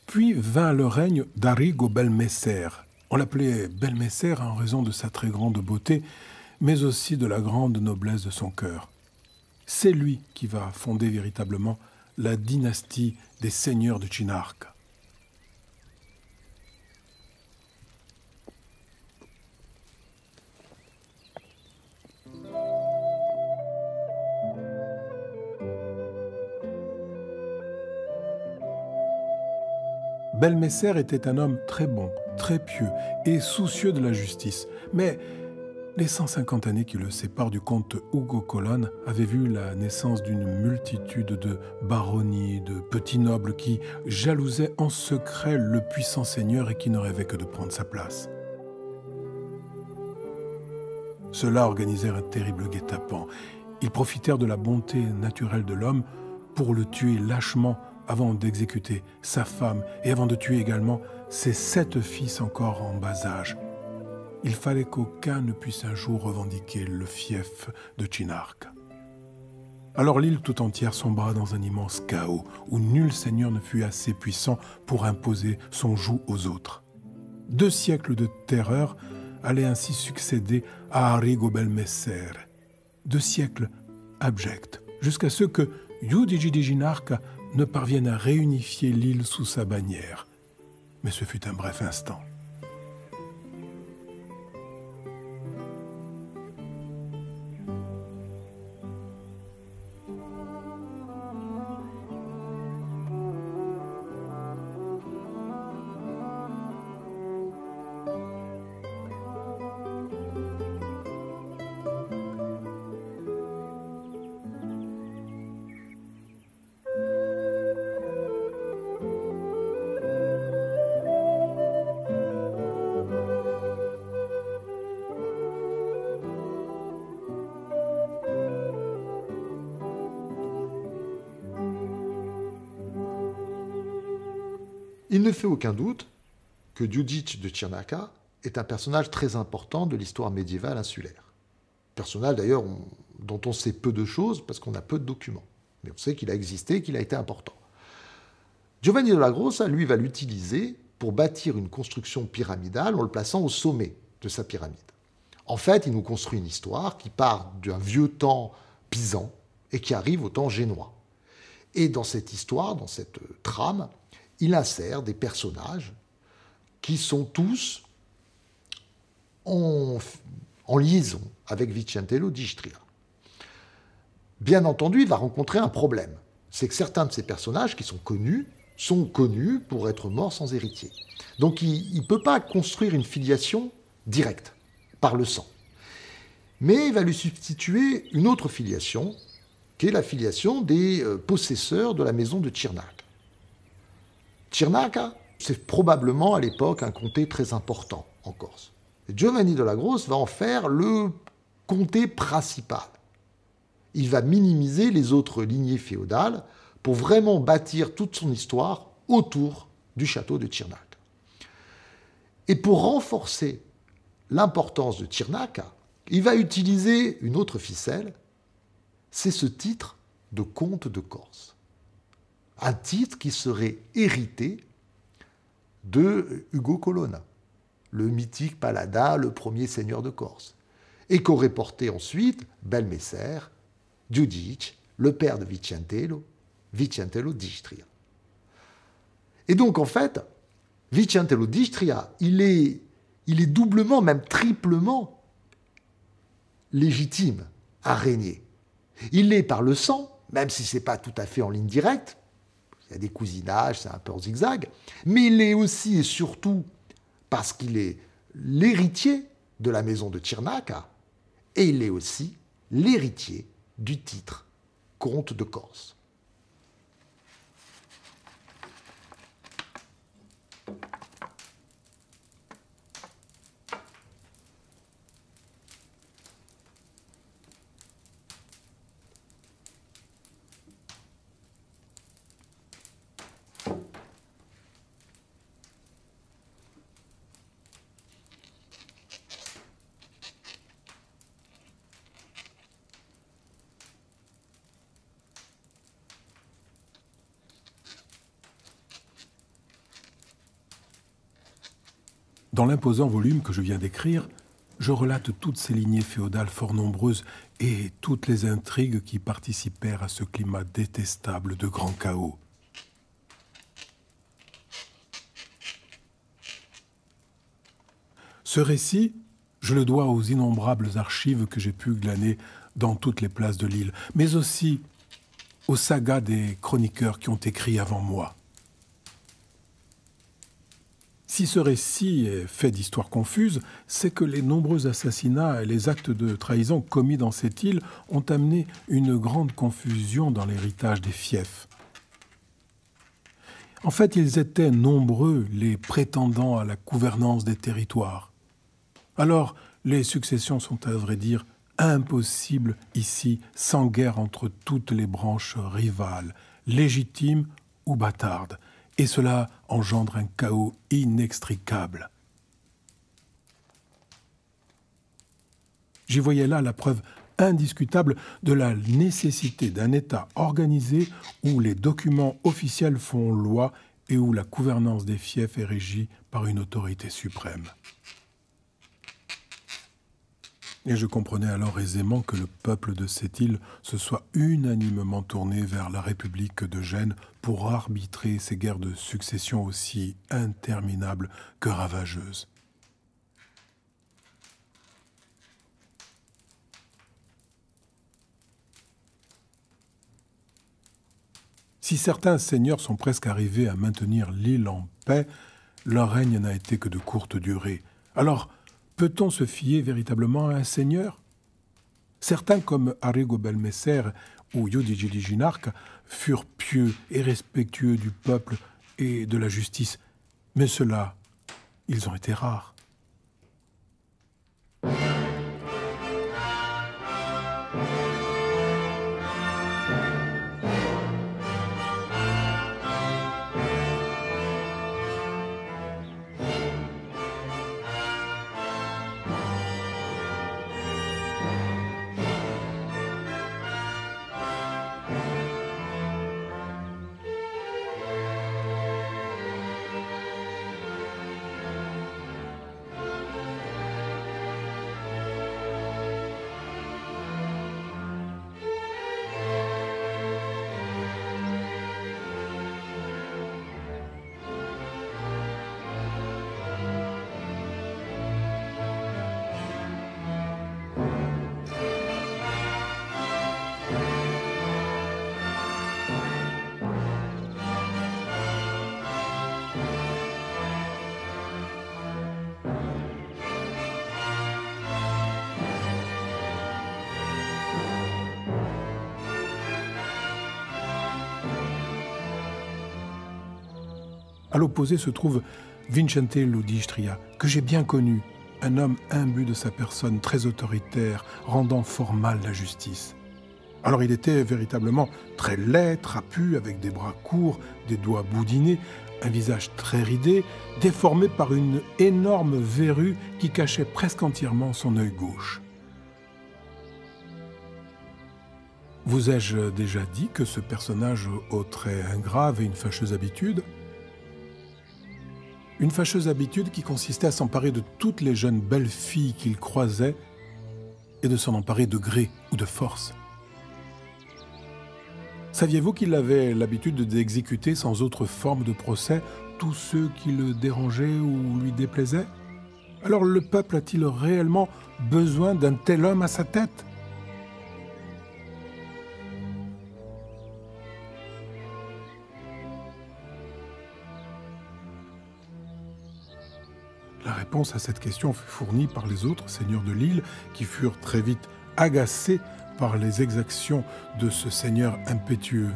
Puis vint le règne d'Arrigo Belmesser. On l'appelait Belmesser en raison de sa très grande beauté, mais aussi de la grande noblesse de son cœur. C'est lui qui va fonder véritablement la dynastie des seigneurs de Chinarque. Belmesser était un homme très bon, très pieux et soucieux de la justice. Mais Les 150 années qui le séparent du comte Ugo Colonne avaient vu la naissance d'une multitude de baronnies, de petits nobles qui jalousaient en secret le puissant seigneur et qui ne rêvaient que de prendre sa place. Ceux-là organisèrent un terrible guet-apens. Ils profitèrent de la bonté naturelle de l'homme pour le tuer lâchement avant d'exécuter sa femme et avant de tuer également ses 7 fils encore en bas âge. Il fallait qu'aucun ne puisse un jour revendiquer le fief de Chinarca. Alors l'île tout entière sombra dans un immense chaos où nul seigneur ne fut assez puissant pour imposer son joug aux autres. 2 siècles de terreur allaient ainsi succéder à Arrigo Belmesser. 2 siècles abjects, jusqu'à ce que Giudice di Chinarca ne parvienne à réunifier l'île sous sa bannière. Mais ce fut un bref instant. Il ne fait aucun doute que Giudice de Chinarca est un personnage très important de l'histoire médiévale insulaire. Personnage d'ailleurs dont on sait peu de choses parce qu'on a peu de documents. Mais on sait qu'il a existé, qu'il a été important. Giovanni della Grossa, lui, va l'utiliser pour bâtir une construction pyramidale en le plaçant au sommet de sa pyramide. En fait, il nous construit une histoire qui part d'un vieux temps pisan et qui arrive au temps génois. Et dans cette histoire, dans cette trame, il insère des personnages qui sont tous en liaison avec Vicentello d'Istria. Bien entendu, il va rencontrer un problème. C'est que certains de ces personnages qui sont connus pour être morts sans héritier. Donc il ne peut pas construire une filiation directe, par le sang. Mais il va lui substituer une autre filiation, qui est la filiation des possesseurs de la maison de Chinarca. Chinarca, c'est probablement à l'époque un comté très important en Corse. Et Giovanni della Grossa va en faire le comté principal. Il va minimiser les autres lignées féodales pour vraiment bâtir toute son histoire autour du château de Chinarca. Et pour renforcer l'importance de Chinarca, il va utiliser une autre ficelle, c'est ce titre de comte de Corse. Un titre qui serait hérité de Ugo Colonna, le mythique paladin, le premier seigneur de Corse, et qu'aurait porté ensuite Belmesser, Giudice, le père de Vicentello d'Istria. Et donc en fait, Vicentello d'Istria, il est doublement, même triplement légitime à régner. Il l'est par le sang, même si ce n'est pas tout à fait en ligne directe, il y a des cousinages, c'est un peu en zigzag, mais il l'est aussi et surtout parce qu'il est l'héritier de la maison de Chinarca, et il est aussi l'héritier du titre comte de Corse. Dans l'imposant volume que je viens d'écrire, je relate toutes ces lignées féodales fort nombreuses et toutes les intrigues qui participèrent à ce climat détestable de grand chaos. Ce récit, je le dois aux innombrables archives que j'ai pu glaner dans toutes les places de l'île, mais aussi aux sagas des chroniqueurs qui ont écrit avant moi. Si ce récit est fait d'histoires confuses, c'est que les nombreux assassinats et les actes de trahison commis dans cette île ont amené une grande confusion dans l'héritage des fiefs. En fait, ils étaient nombreux, les prétendants à la gouvernance des territoires. Alors, les successions sont, à vrai dire, impossibles ici, sans guerre entre toutes les branches rivales, légitimes ou bâtardes. Et cela engendre un chaos inextricable. J'y voyais là la preuve indiscutable de la nécessité d'un État organisé où les documents officiels font loi et où la gouvernance des fiefs est régie par une autorité suprême. Et je comprenais alors aisément que le peuple de cette île se soit unanimement tourné vers la République de Gênes pour arbitrer ces guerres de succession aussi interminables que ravageuses. Si certains seigneurs sont presque arrivés à maintenir l'île en paix, leur règne n'a été que de courte durée. Alors, peut-on se fier véritablement à un seigneur? Certains, comme Arrigo Belmeser ou Yudigi Ginarque, furent pieux et respectueux du peuple et de la justice. Mais ceux-là, ils ont été rares. À l'opposé se trouve Vincente Ludistria, que j'ai bien connu, un homme imbu de sa personne, très autoritaire, rendant fort mal la justice. Alors il était véritablement très laid, trapu, avec des bras courts, des doigts boudinés, un visage très ridé, déformé par une énorme verrue qui cachait presque entièrement son œil gauche. Vous ai-je déjà dit que ce personnage au trait ingrat avait une fâcheuse habitude ? Une fâcheuse habitude qui consistait à s'emparer de toutes les jeunes belles filles qu'il croisait et de s'en emparer de gré ou de force. Saviez-vous qu'il avait l'habitude d'exécuter sans autre forme de procès tous ceux qui le dérangeaient ou lui déplaisaient? Alors le peuple a-t-il réellement besoin d'un tel homme à sa tête? La réponse à cette question fut fournie par les autres seigneurs de l'île qui furent très vite agacés par les exactions de ce seigneur impétueux.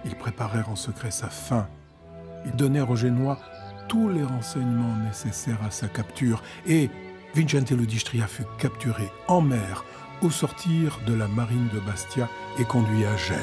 Ils préparèrent en secret sa fin. Ils donnèrent aux Génois tous les renseignements nécessaires à sa capture et Vincente Ludistria fut capturé en mer au sortir de la marine de Bastia et conduit à Gênes.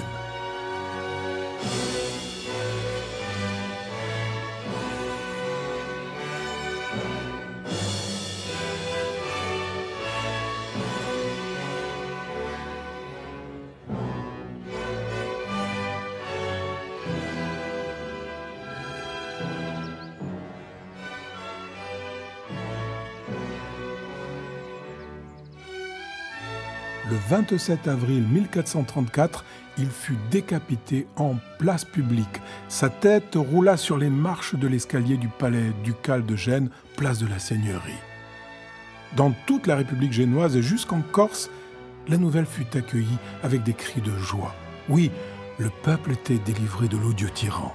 Le 27 avril 1434, il fut décapité en place publique. Sa tête roula sur les marches de l'escalier du palais ducal de Gênes, place de la Seigneurie. Dans toute la République génoise et jusqu'en Corse, la nouvelle fut accueillie avec des cris de joie. Oui, le peuple était délivré de l'odieux tyran.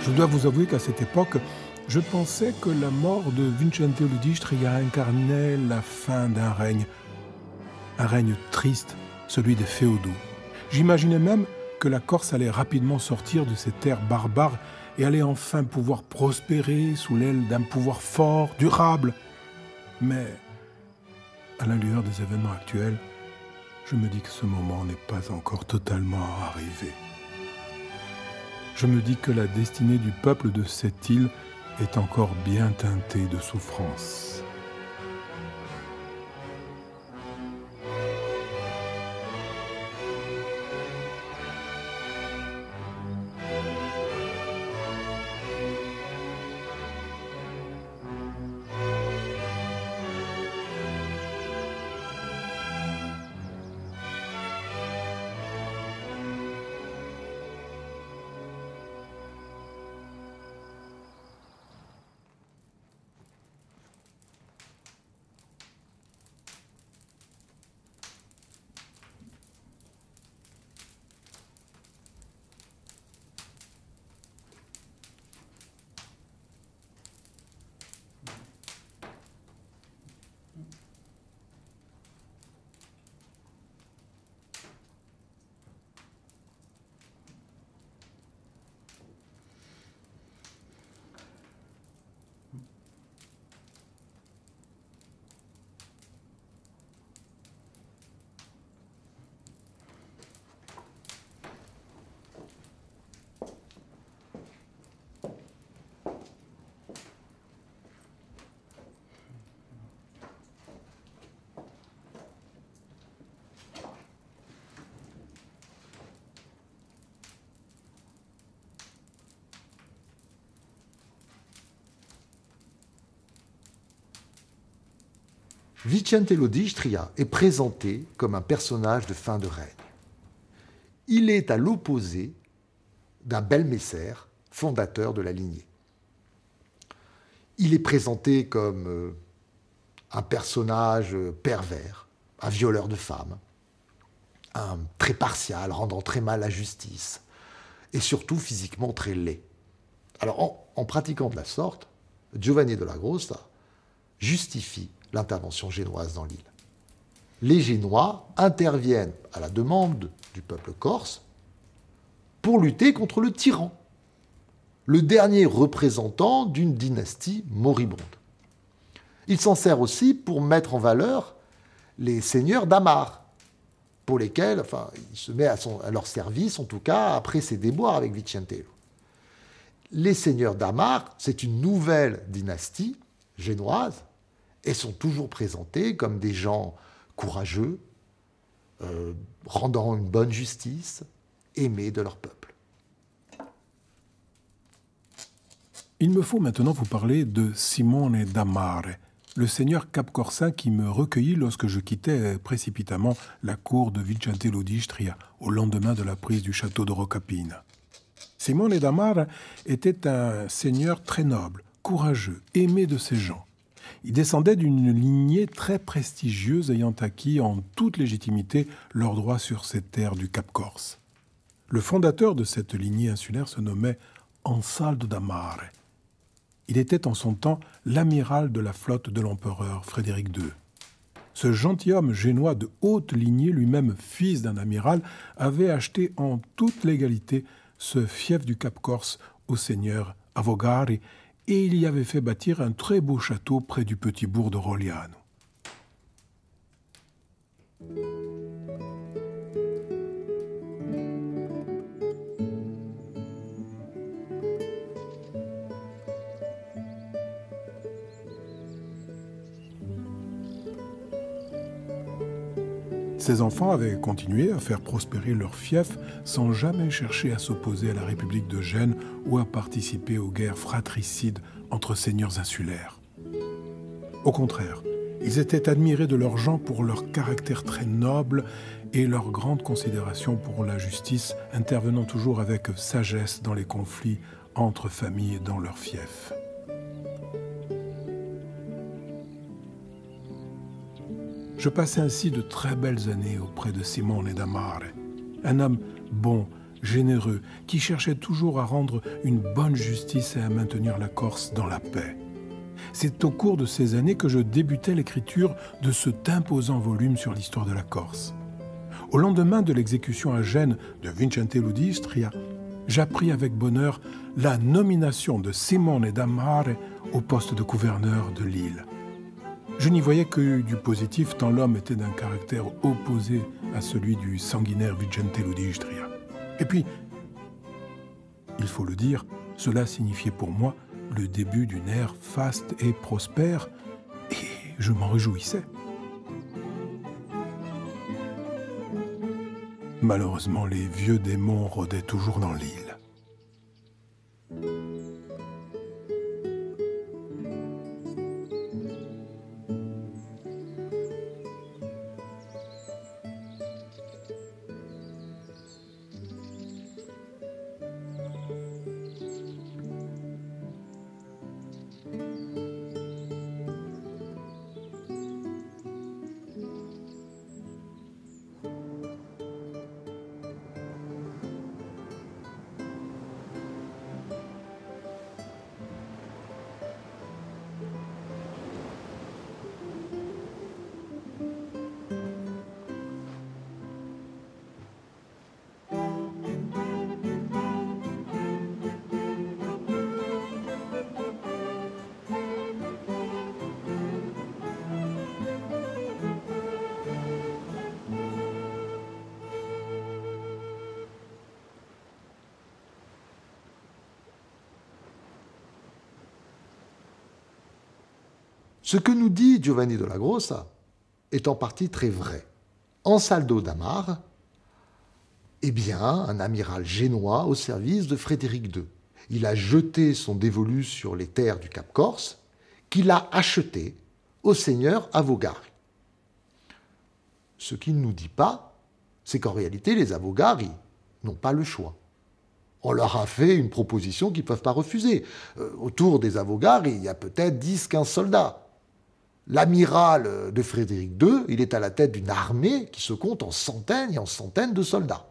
Je dois vous avouer qu'à cette époque, je pensais que la mort de Vicente Lodistria incarnait la fin d'un règne. Un règne triste, celui des féodaux. J'imaginais même que la Corse allait rapidement sortir de ces terres barbares et allait enfin pouvoir prospérer sous l'aile d'un pouvoir fort, durable. Mais, à la lueur des événements actuels, je me dis que ce moment n'est pas encore totalement arrivé. Je me dis que la destinée du peuple de cette île est encore bien teintée de souffrance. Vicente Lodistria est présenté comme un personnage de fin de règne. Il est à l'opposé d'un Belmesser, fondateur de la lignée. Il est présenté comme un personnage pervers, un violeur de femmes, un très partial, rendant très mal la justice, et surtout physiquement très laid. Alors, en pratiquant de la sorte, Giovanni della Grossa justifie l'intervention génoise dans l'île. Les Génois interviennent à la demande du peuple corse pour lutter contre le tyran, le dernier représentant d'une dynastie moribonde. Il s'en sert aussi pour mettre en valeur les seigneurs d'Amar, pour lesquels, il se met à leur service, en tout cas, après ses déboires avec Vicentello. Les seigneurs d'Amar, c'est une nouvelle dynastie génoise, et sont toujours présentés comme des gens courageux, rendant une bonne justice, aimés de leur peuple. Il me faut maintenant vous parler de Simone d'Amare, le seigneur capcorsin qui me recueillit lorsque je quittais précipitamment la cour de Vicente Lodistria au lendemain de la prise du château de Rocapina. Simone d'Amare était un seigneur très noble, courageux, aimé de ses gens. Il descendait d'une lignée très prestigieuse ayant acquis en toute légitimité leurs droits sur ces terres du Cap Corse. Le fondateur de cette lignée insulaire se nommait Ansaldo d'Amare. Il était en son temps l'amiral de la flotte de l'empereur Frédéric II. Ce gentilhomme génois de haute lignée, lui-même fils d'un amiral, avait acheté en toute légalité ce fief du Cap Corse au seigneur Avogari, et il y avait fait bâtir un très beau château près du petit bourg de Rogliano. Ces enfants avaient continué à faire prospérer leur fief sans jamais chercher à s'opposer à la République de Gênes ou à participer aux guerres fratricides entre seigneurs insulaires. Au contraire, ils étaient admirés de leurs gens pour leur caractère très noble et leur grande considération pour la justice, intervenant toujours avec sagesse dans les conflits entre familles dans leur fief. Je passai ainsi de très belles années auprès de Simone d'Amare, un homme bon, généreux, qui cherchait toujours à rendre une bonne justice et à maintenir la Corse dans la paix. C'est au cours de ces années que je débutais l'écriture de cet imposant volume sur l'histoire de la Corse. Au lendemain de l'exécution à Gênes de Vincente Ludistria, j'appris avec bonheur la nomination de Simone da Mare au poste de gouverneur de l'île. Je n'y voyais que du positif, tant l'homme était d'un caractère opposé à celui du sanguinaire Vincente Ludistria. Et puis, il faut le dire, cela signifiait pour moi le début d'une ère faste et prospère, et je m'en réjouissais. Malheureusement, les vieux démons rôdaient toujours dans l'île. Ce que nous dit Giovanni della Grossa est en partie très vrai. Ansaldo da Mare est bien un amiral génois au service de Frédéric II. Il a jeté son dévolu sur les terres du Cap Corse, qu'il a acheté au seigneur Avogari. Ce qu'il ne nous dit pas, c'est qu'en réalité, les Avogari n'ont pas le choix. On leur a fait une proposition qu'ils ne peuvent pas refuser. Autour des Avogari, il y a peut-être 10-15 soldats. L'amiral de Frédéric II, il est à la tête d'une armée qui se compte en centaines et en centaines de soldats.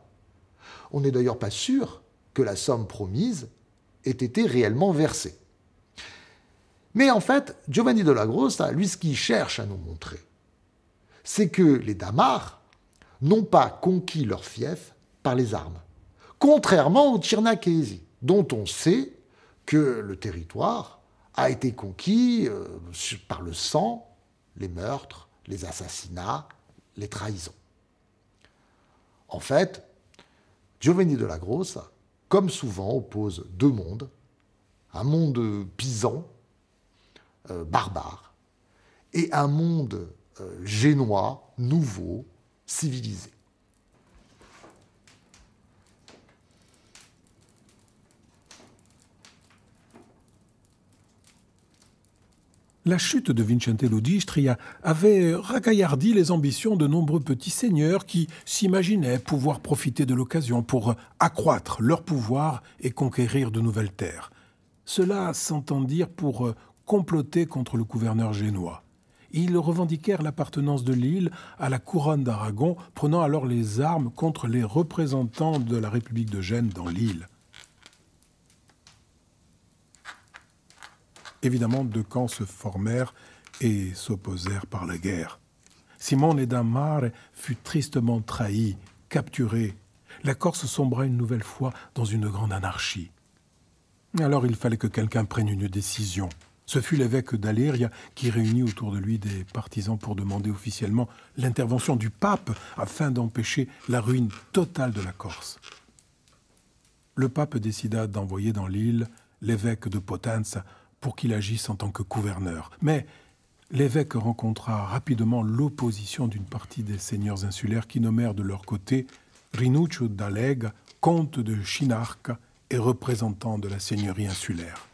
On n'est d'ailleurs pas sûr que la somme promise ait été réellement versée. Mais en fait, Giovanni della Grossa, lui, ce qu'il cherche à nous montrer, c'est que les Damars n'ont pas conquis leur fief par les armes, contrairement aux Tchirnakesi, dont on sait que le territoire a été conquis par le sang, les meurtres, les assassinats, les trahisons. En fait, Giovanni della Grossa, comme souvent, oppose deux mondes, un monde pisan, barbare, et un monde génois, nouveau, civilisé. La chute de Vincente Ludistria avait ragaillardi les ambitions de nombreux petits seigneurs qui s'imaginaient pouvoir profiter de l'occasion pour accroître leur pouvoir et conquérir de nouvelles terres. Cela s'entend dire pour comploter contre le gouverneur génois. Ils revendiquèrent l'appartenance de l'île à la couronne d'Aragon, prenant alors les armes contre les représentants de la République de Gênes dans l'île. Évidemment, deux camps se formèrent et s'opposèrent par la guerre. Simone da Mare fut tristement trahi, capturé. La Corse sombra une nouvelle fois dans une grande anarchie. Alors il fallait que quelqu'un prenne une décision. Ce fut l'évêque d'Aléria qui réunit autour de lui des partisans pour demander officiellement l'intervention du pape afin d'empêcher la ruine totale de la Corse. Le pape décida d'envoyer dans l'île l'évêque de Potenza pour qu'il agisse en tant que gouverneur. Mais l'évêque rencontra rapidement l'opposition d'une partie des seigneurs insulaires qui nommèrent de leur côté Rinuccio d'Alega, comte de Chinarca et représentant de la seigneurie insulaire.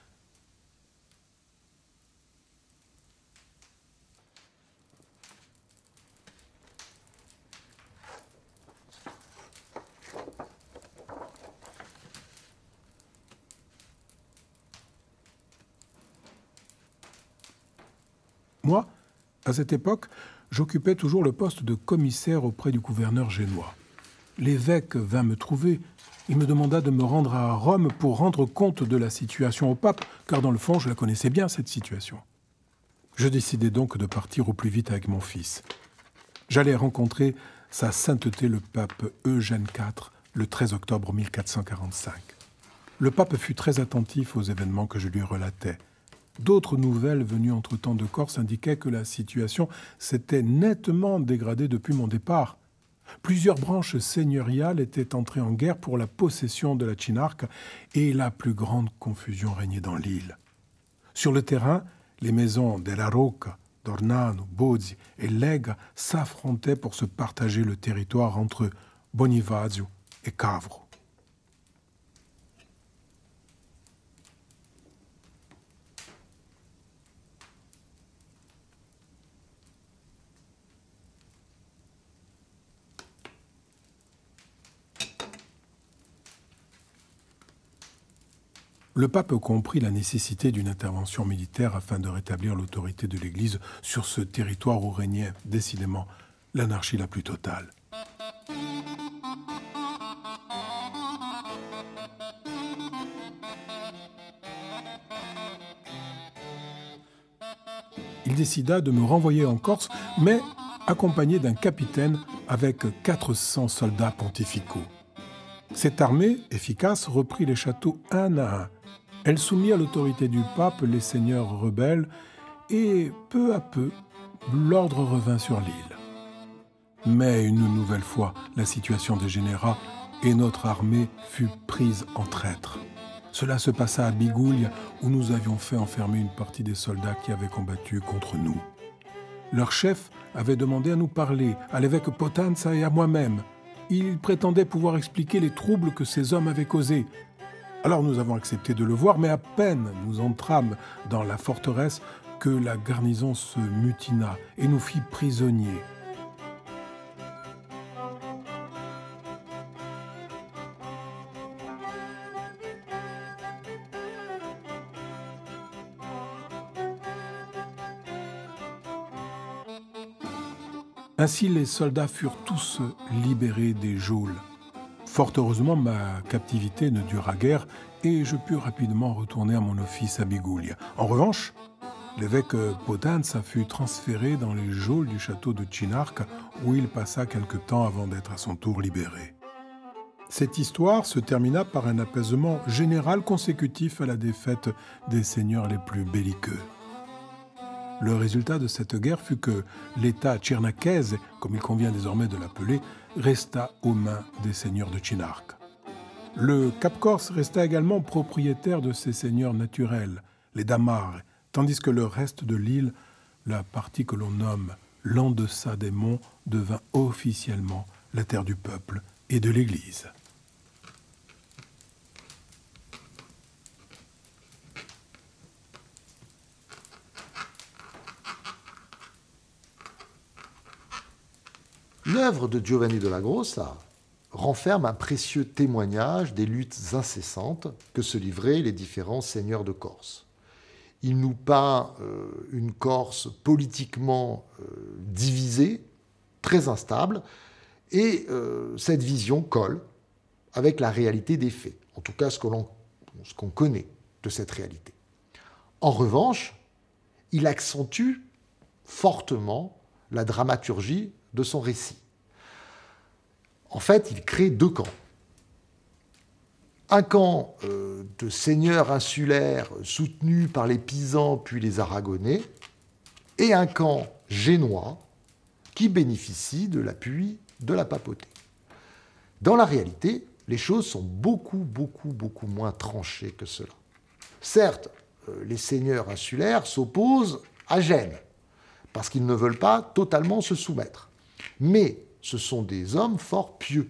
Moi, à cette époque, j'occupais toujours le poste de commissaire auprès du gouverneur génois. l'évêque vint me trouver. Il me demanda de me rendre à Rome pour rendre compte de la situation au pape, car dans le fond, je la connaissais bien, cette situation. Je décidai donc de partir au plus vite avec mon fils. J'allais rencontrer sa sainteté le pape Eugène IV le 13 octobre 1445. Le pape fut très attentif aux événements que je lui relatais. D'autres nouvelles venues entre-temps de Corse indiquaient que la situation s'était nettement dégradée depuis mon départ. Plusieurs branches seigneuriales étaient entrées en guerre pour la possession de la Cinarca et la plus grande confusion régnait dans l'île. Sur le terrain, les maisons della Rocca, d'Ornano, Bozzi et Lega s'affrontaient pour se partager le territoire entre Bonifacio et Cavro. Le pape comprit la nécessité d'une intervention militaire afin de rétablir l'autorité de l'Église sur ce territoire où régnait décidément l'anarchie la plus totale. Il décida de me renvoyer en Corse, mais accompagné d'un capitaine avec 400 soldats pontificaux. Cette armée, efficace, reprit les châteaux un à un. Elle soumit à l'autorité du pape les seigneurs rebelles et, peu à peu, l'ordre revint sur l'île. Mais une nouvelle fois, la situation dégénéra et notre armée fut prise en traître. Cela se passa à Biguglia, où nous avions fait enfermer une partie des soldats qui avaient combattu contre nous. Leur chef avait demandé à nous parler, à l'évêque Potenza et à moi-même. Il prétendait pouvoir expliquer les troubles que ces hommes avaient causés. Alors nous avons accepté de le voir, mais à peine nous entrâmes dans la forteresse que la garnison se mutina et nous fit prisonniers. Ainsi, les soldats furent tous libérés des geôles. Fort heureusement, ma captivité ne dura guère et je pus rapidement retourner à mon office à Biguglia. En revanche, l'évêque Potenza fut transféré dans les geôles du château de Cinarca, où il passa quelque temps avant d'être à son tour libéré. Cette histoire se termina par un apaisement général consécutif à la défaite des seigneurs les plus belliqueux. Le résultat de cette guerre fut que l'État cirnacese, comme il convient désormais de l'appeler, resta aux mains des seigneurs de Cinarca. Le Cap-Corse resta également propriétaire de ses seigneurs naturels, les Damare, tandis que le reste de l'île, la partie que l'on nomme l'en-deçà des monts, devint officiellement la terre du peuple et de l'Église. L'œuvre de Giovanni della Grossa renferme un précieux témoignage des luttes incessantes que se livraient les différents seigneurs de Corse. Il nous peint une Corse politiquement divisée, très instable, et cette vision colle avec la réalité des faits, en tout cas ce qu'on connaît de cette réalité. En revanche, il accentue fortement la dramaturgie de son récit. En fait, il crée deux camps. Un camp de seigneurs insulaires soutenus par les Pisans puis les Aragonais, et un camp génois qui bénéficie de l'appui de la papauté. Dans la réalité, les choses sont beaucoup moins tranchées que cela. Certes, les seigneurs insulaires s'opposent à Gênes, parce qu'ils ne veulent pas totalement se soumettre. Mais ce sont des hommes fort pieux.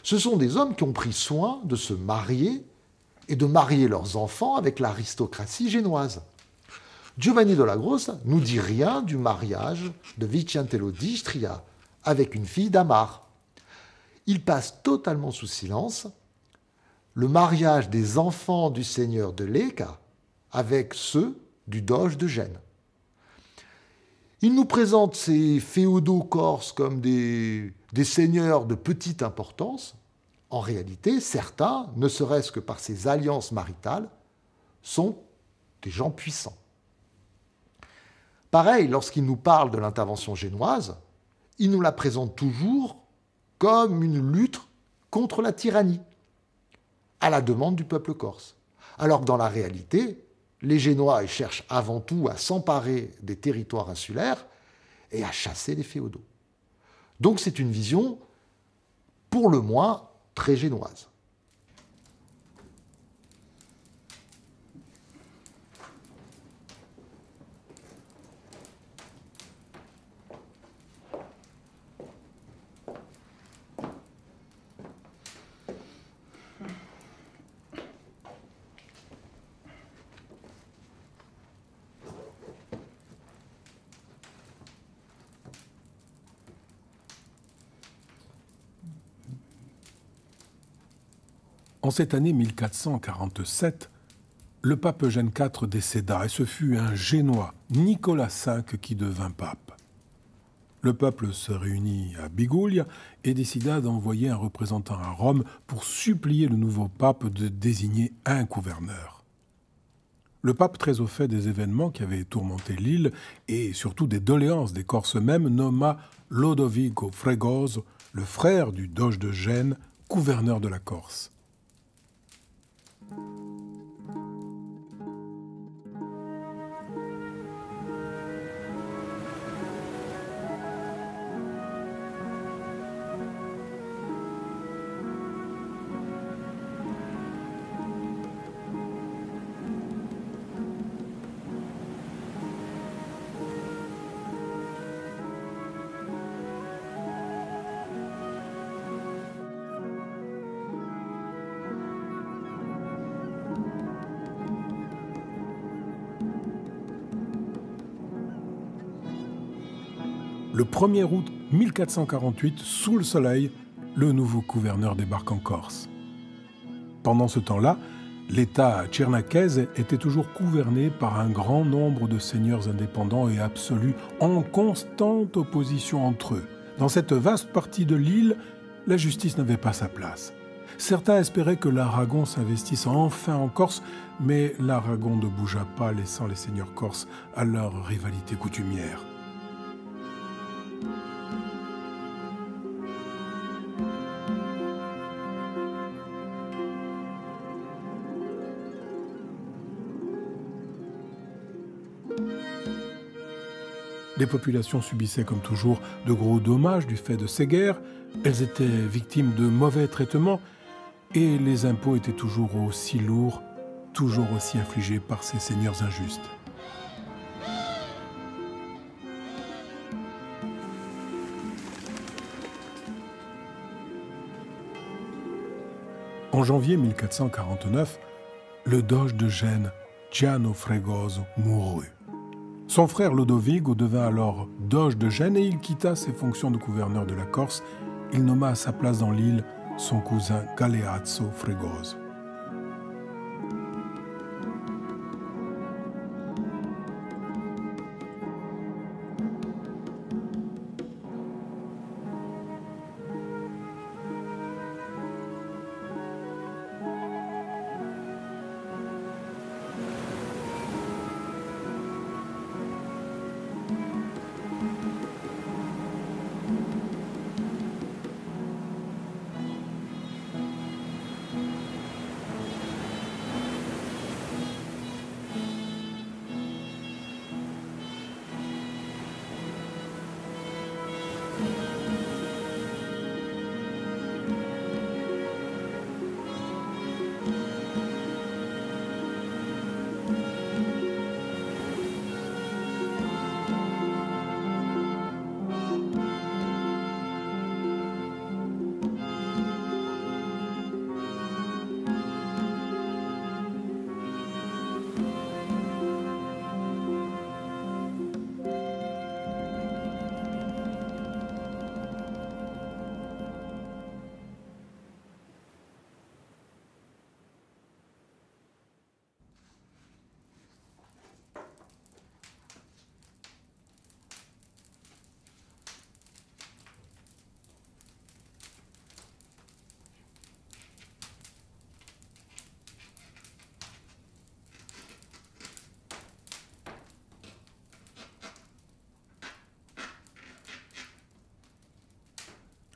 Ce sont des hommes qui ont pris soin de se marier et de marier leurs enfants avec l'aristocratie génoise. Giovanni della Grossa nous dit rien du mariage de Vicentello d'Istria avec une fille d'Amar. Il passe totalement sous silence le mariage des enfants du seigneur de Lecca avec ceux du doge de Gênes. Il nous présente ces féodaux corses comme des des seigneurs de petite importance, en réalité, certains, ne serait-ce que par ces alliances maritales, sont des gens puissants. Pareil, lorsqu'il nous parle de l'intervention génoise, il nous la présente toujours comme une lutte contre la tyrannie, à la demande du peuple corse. Alors que dans la réalité, les Génois cherchent avant tout à s'emparer des territoires insulaires et à chasser les féodaux. Donc c'est une vision, pour le moins, très génoise. En cette année 1447, le pape Eugène IV décéda et ce fut un Génois, Nicolas V, qui devint pape. Le peuple se réunit à Biguglia et décida d'envoyer un représentant à Rome pour supplier le nouveau pape de désigner un gouverneur. Le pape, très au fait des événements qui avaient tourmenté l'île et surtout des doléances des Corses eux-mêmes, nomma Lodovico Fregoso, le frère du doge de Gênes, gouverneur de la Corse. Le 1er août 1448, sous le soleil, le nouveau gouverneur débarque en Corse. Pendant ce temps-là, l'État tchernakaise était toujours gouverné par un grand nombre de seigneurs indépendants et absolus, en constante opposition entre eux. Dans cette vaste partie de l'île, la justice n'avait pas sa place. Certains espéraient que l'Aragon s'investisse enfin en Corse, mais l'Aragon ne bougea pas, laissant les seigneurs corses à leur rivalité coutumière. Les populations subissaient comme toujours de gros dommages du fait de ces guerres, elles étaient victimes de mauvais traitements et les impôts étaient toujours aussi lourds, toujours aussi infligés par ces seigneurs injustes. En janvier 1449, le doge de Gênes, Giano Fregoso, mourut. Son frère Lodovico devint alors doge de Gênes et il quitta ses fonctions de gouverneur de la Corse. Il nomma à sa place dans l'île son cousin Galeazzo Fregoso.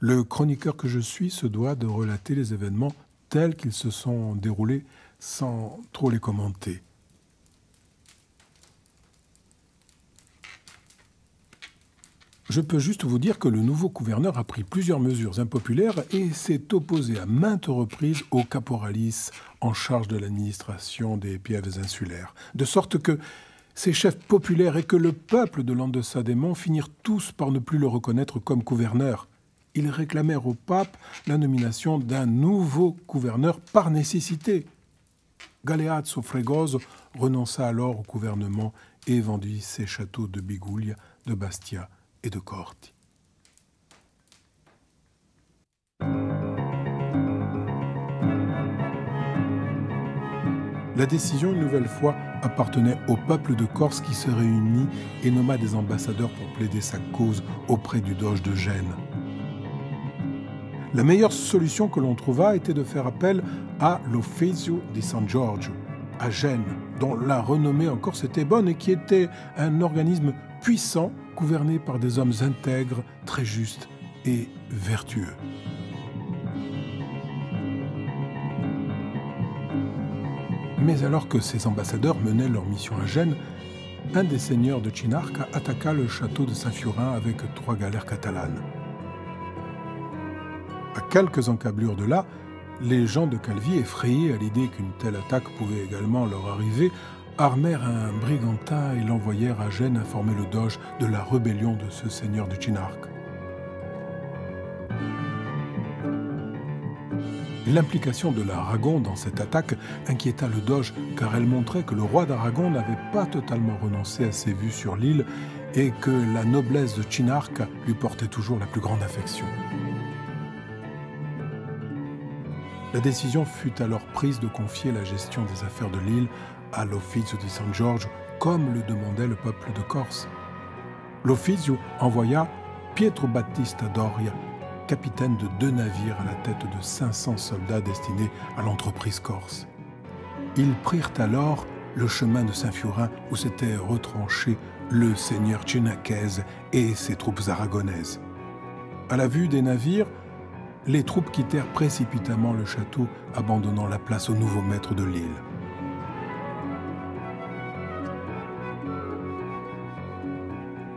Le chroniqueur que je suis se doit de relater les événements tels qu'ils se sont déroulés sans trop les commenter. Je peux juste vous dire que le nouveau gouverneur a pris plusieurs mesures impopulaires et s'est opposé à maintes reprises au caporalis en charge de l'administration des pièves insulaires, de sorte que ces chefs populaires et que le peuple de Landessadémon finirent tous par ne plus le reconnaître comme gouverneur. Ils réclamèrent au pape la nomination d'un nouveau gouverneur par nécessité. Galeazzo Fregoso renonça alors au gouvernement et vendit ses châteaux de Biguglia, de Bastia et de Corti. La décision, une nouvelle fois, appartenait au peuple de Corse qui se réunit et nomma des ambassadeurs pour plaider sa cause auprès du doge de Gênes. La meilleure solution que l'on trouva était de faire appel à l'Ufficio di San Giorgio, à Gênes, dont la renommée en Corse était bonne et qui était un organisme puissant, gouverné par des hommes intègres, très justes et vertueux. Mais alors que ces ambassadeurs menaient leur mission à Gênes, un des seigneurs de Chinarca attaqua le château de Saint-Fiorin avec 3 galères catalanes. À quelques encablures de là, les gens de Calvi, effrayés à l'idée qu'une telle attaque pouvait également leur arriver, armèrent un brigantin et l'envoyèrent à Gênes informer le doge de la rébellion de ce seigneur de Chinarca. L'implication de l'Aragon dans cette attaque inquiéta le doge car elle montrait que le roi d'Aragon n'avait pas totalement renoncé à ses vues sur l'île et que la noblesse de Chinarca lui portait toujours la plus grande affection. La décision fut alors prise de confier la gestion des affaires de l'île à l'Ufficio di San Giorgio, comme le demandait le peuple de Corse. L'Ufficio envoya Pietro Battista Doria, capitaine de 2 navires à la tête de 500 soldats destinés à l'entreprise corse. Ils prirent alors le chemin de Saint-Fiorin où s'était retranché le seigneur Chinarcaise et ses troupes aragonaises. À la vue des navires, les troupes quittèrent précipitamment le château, abandonnant la place au nouveau maître de l'île.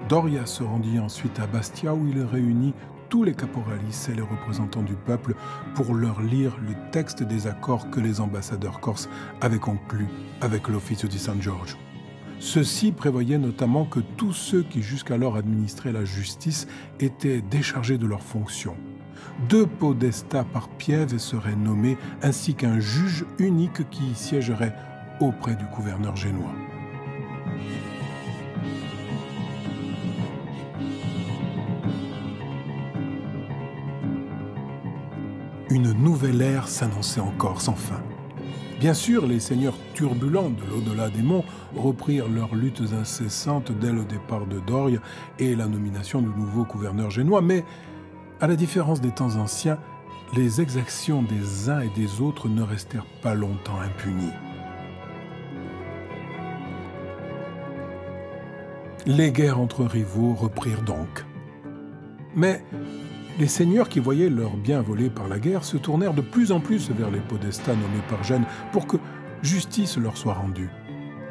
Doria se rendit ensuite à Bastia où il réunit tous les caporalistes et les représentants du peuple pour leur lire le texte des accords que les ambassadeurs corses avaient conclus avec l'Ufficio di San Giorgio. Ceux-ci prévoyaient notamment que tous ceux qui jusqu'alors administraient la justice étaient déchargés de leurs fonctions. 2 podestats par piève seraient nommés, ainsi qu'un juge unique qui siégerait auprès du gouverneur génois. Une nouvelle ère s'annonçait en Corse, enfin. Bien sûr, les seigneurs turbulents de l'au-delà des monts reprirent leurs luttes incessantes dès le départ de Doria et la nomination du nouveau gouverneur génois, mais, à la différence des temps anciens, les exactions des uns et des autres ne restèrent pas longtemps impunies. Les guerres entre rivaux reprirent donc. Mais les seigneurs qui voyaient leurs biens volés par la guerre se tournèrent de plus en plus vers les podestats nommés par Gênes pour que justice leur soit rendue.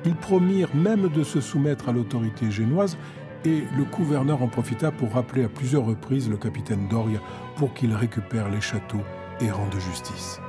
Ils promirent même de se soumettre à l'autorité génoise et le gouverneur en profita pour rappeler à plusieurs reprises le capitaine Doria pour qu'il récupère les châteaux et rende justice.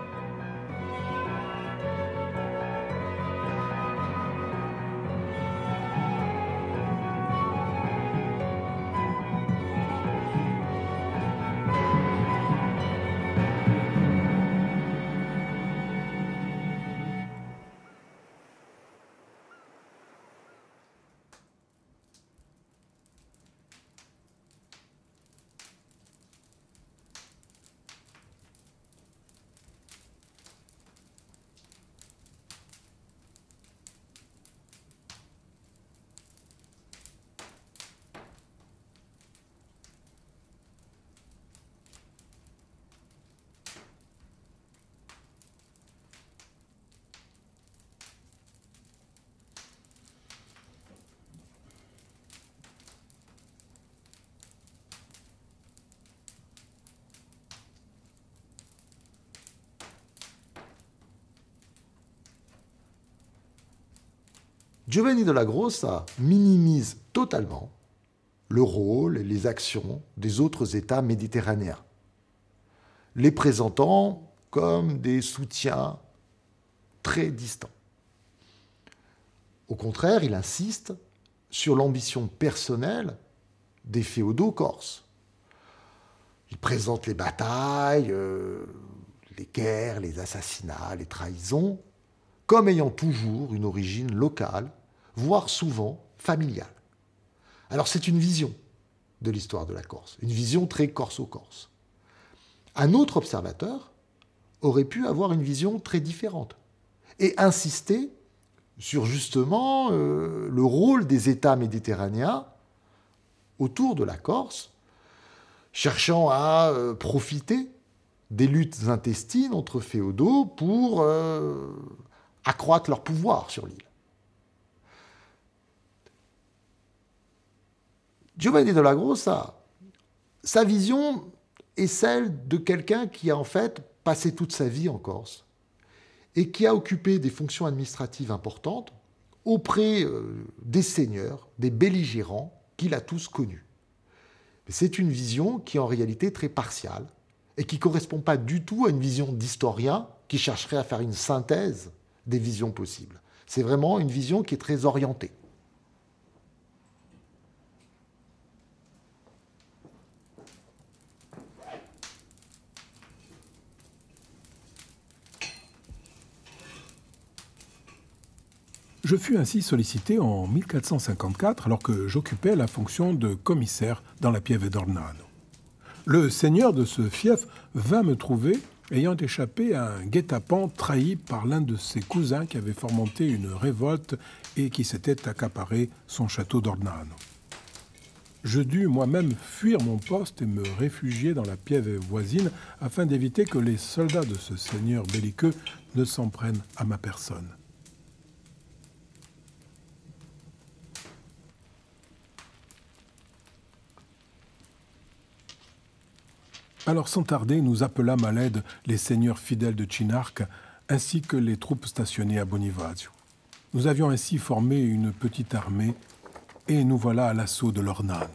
Giovanni della Grossa minimise totalement le rôle et les actions des autres États méditerranéens, les présentant comme des soutiens très distants. Au contraire, il insiste sur l'ambition personnelle des féodaux corses. Il présente les batailles, les guerres, les assassinats, les trahisons, comme ayant toujours une origine locale, voire souvent familiale. Alors c'est une vision de l'histoire de la Corse, une vision très corso-corse. Un autre observateur aurait pu avoir une vision très différente et insister sur justement le rôle des États méditerranéens autour de la Corse, cherchant à profiter des luttes intestines entre féodaux pour accroître leur pouvoir sur l'île. Giovanni della Grossa, sa vision est celle de quelqu'un qui a en fait passé toute sa vie en Corse et qui a occupé des fonctions administratives importantes auprès des seigneurs, des belligérants qu'il a tous connus. C'est une vision qui est en réalité très partiale et qui ne correspond pas du tout à une vision d'historien qui chercherait à faire une synthèse des visions possibles. C'est vraiment une vision qui est très orientée. Je fus ainsi sollicité en 1454 alors que j'occupais la fonction de commissaire dans la Pieve d'Ornano. Le seigneur de ce fief vint me trouver ayant échappé à un guet-apens trahi par l'un de ses cousins qui avait fomenté une révolte et qui s'était accaparé son château d'Ornano. Je dus moi-même fuir mon poste et me réfugier dans la Pieve voisine afin d'éviter que les soldats de ce seigneur belliqueux ne s'en prennent à ma personne. Alors sans tarder, nous appelâmes à l'aide les seigneurs fidèles de Cinarca, ainsi que les troupes stationnées à Bonifacio. Nous avions ainsi formé une petite armée, et nous voilà à l'assaut de l'Ornano.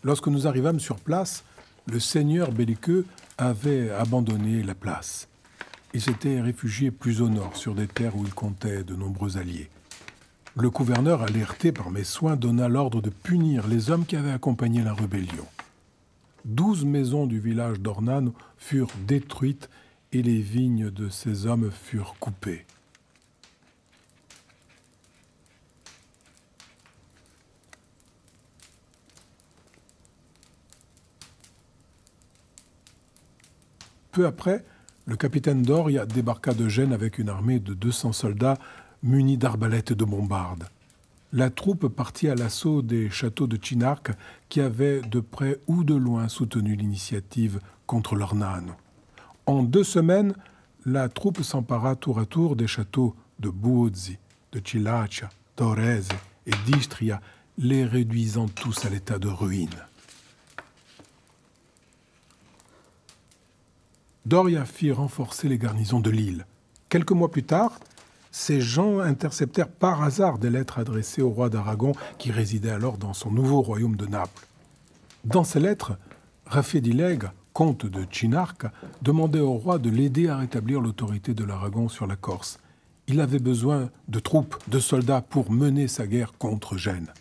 Lorsque nous arrivâmes sur place, le seigneur belliqueux avait abandonné la place. Il s'était réfugié plus au nord, sur des terres où il comptait de nombreux alliés. Le gouverneur, alerté par mes soins, donna l'ordre de punir les hommes qui avaient accompagné la rébellion. 12 maisons du village d'Ornano furent détruites et les vignes de ces hommes furent coupées. Peu après, le capitaine Doria débarqua de Gênes avec une armée de 200 soldats munis d'arbalètes et de bombardes. La troupe partit à l'assaut des châteaux de Cinarca qui avaient de près ou de loin soutenu l'initiative contre l'Ornano. En 2 semaines, la troupe s'empara tour à tour des châteaux de Buozzi, de Cilaccia, d'Orese et d'Istria, les réduisant tous à l'état de ruine. Doria fit renforcer les garnisons de l'île. Quelques mois plus tard, ces gens interceptèrent par hasard des lettres adressées au roi d'Aragon qui résidait alors dans son nouveau royaume de Naples. Dans ces lettres, Raffedilega, comte de Cinarca, demandait au roi de l'aider à rétablir l'autorité de l'Aragon sur la Corse. Il avait besoin de troupes, de soldats pour mener sa guerre contre Gênes.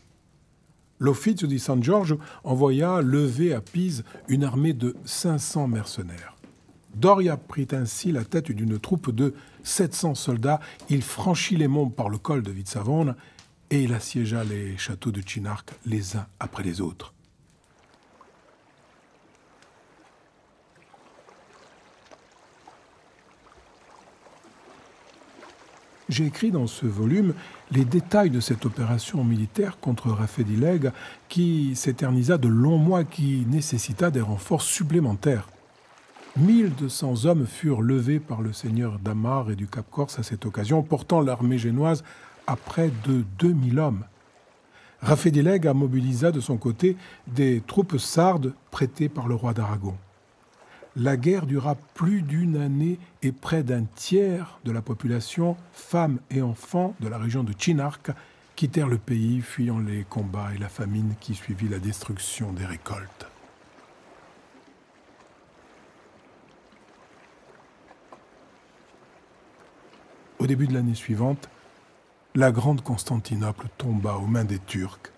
L'Officio di San Giorgio envoya lever à Pise une armée de 500 mercenaires. Doria prit ainsi la tête d'une troupe de 700 soldats. Il franchit les monts par le col de Vitsavona et il assiégea les châteaux de Cinarca les uns après les autres. J'ai écrit dans ce volume les détails de cette opération militaire contre Raffedilega qui s'éternisa de longs mois, qui nécessita des renforts supplémentaires. 1200 hommes furent levés par le seigneur d'Amar et du Cap-Corse à cette occasion, portant l'armée génoise à près de 2000 hommes. Raffedilega mobilisa de son côté des troupes sardes prêtées par le roi d'Aragon. La guerre dura plus d'une année et près d'un tiers de la population, femmes et enfants de la région de Chinark, quittèrent le pays, fuyant les combats et la famine qui suivit la destruction des récoltes. Au début de l'année suivante, la grande Constantinople tomba aux mains des Turcs.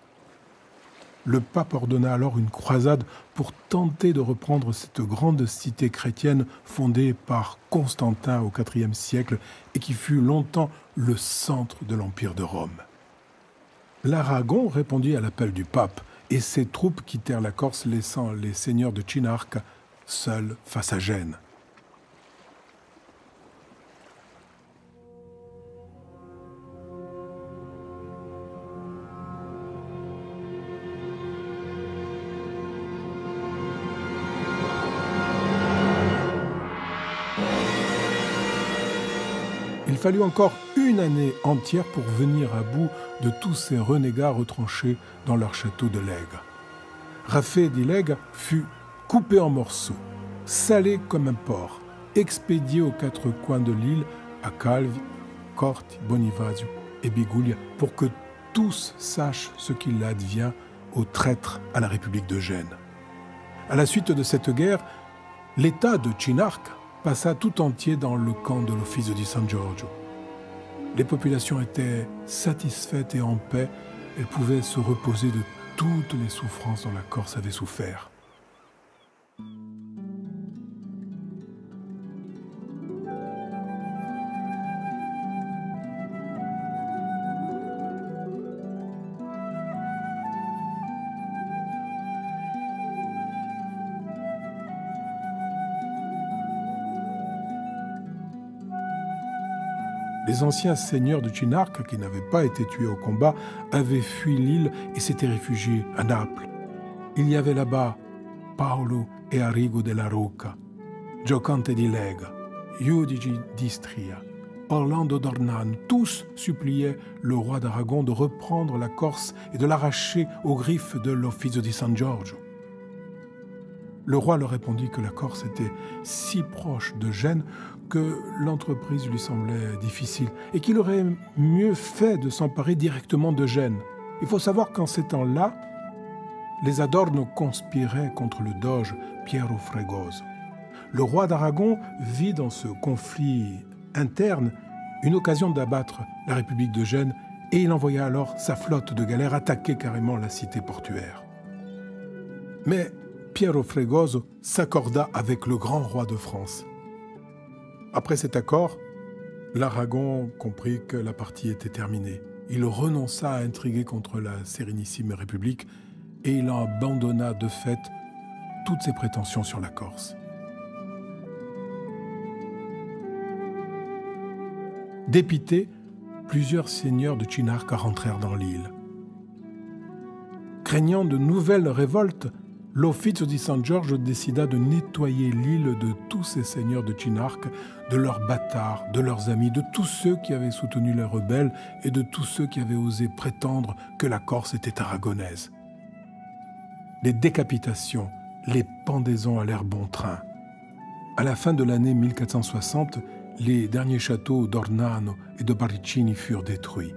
Le pape ordonna alors une croisade pour tenter de reprendre cette grande cité chrétienne fondée par Constantin au IVe siècle et qui fut longtemps le centre de l'Empire de Rome. L'Aragon répondit à l'appel du pape et ses troupes quittèrent la Corse, laissant les seigneurs de Chinark seuls face à Gênes. Il fallut encore une année entière pour venir à bout de tous ces renégats retranchés dans leur château de Lègue. Rafé d'Ilègue fut coupé en morceaux, salé comme un porc, expédié aux quatre coins de l'île, à Calvi, Corti, Bonifacio et Biguglia, pour que tous sachent ce qu'il advient aux traîtres à la République de Gênes. À la suite de cette guerre, l'État de Chinark passa tout entier dans le camp de l'Officio di San Giorgio. Les populations étaient satisfaites et en paix. Elles pouvaient se reposer de toutes les souffrances dont la Corse avait souffert. Les anciens seigneurs de Chinark, qui n'avaient pas été tués au combat, avaient fui l'île et s'étaient réfugiés à Naples. Il y avait là-bas Paolo et Arrigo della Rocca, Giocante di Lega, Giudice d'Istria, Orlando d'Ornano. Tous suppliaient le roi d'Aragon de reprendre la Corse et de l'arracher aux griffes de l'Officio di San Giorgio. Le roi leur répondit que la Corse était si proche de Gênes que l'entreprise lui semblait difficile et qu'il aurait mieux fait de s'emparer directement de Gênes. Il faut savoir qu'en ces temps-là, les Adorno conspiraient contre le doge Piero Fregoso. Le roi d'Aragon vit dans ce conflit interne une occasion d'abattre la République de Gênes et il envoya alors sa flotte de galères attaquer carrément la cité portuaire. Mais Piero Fregoso s'accorda avec le grand roi de France. Après cet accord, l'Aragon comprit que la partie était terminée. Il renonça à intriguer contre la Sérénissime République et il abandonna de fait toutes ses prétentions sur la Corse. Dépités, plusieurs seigneurs de Chinark rentrèrent dans l'île. Craignant de nouvelles révoltes, l'Officio di San Giorgio décida de nettoyer l'île de tous ces seigneurs de Chinark, de leurs bâtards, de leurs amis, de tous ceux qui avaient soutenu les rebelles et de tous ceux qui avaient osé prétendre que la Corse était aragonaise. Les décapitations, les pendaisons allèrent bon train. À la fin de l'année 1460, les derniers châteaux d'Ornano et de Barricini furent détruits.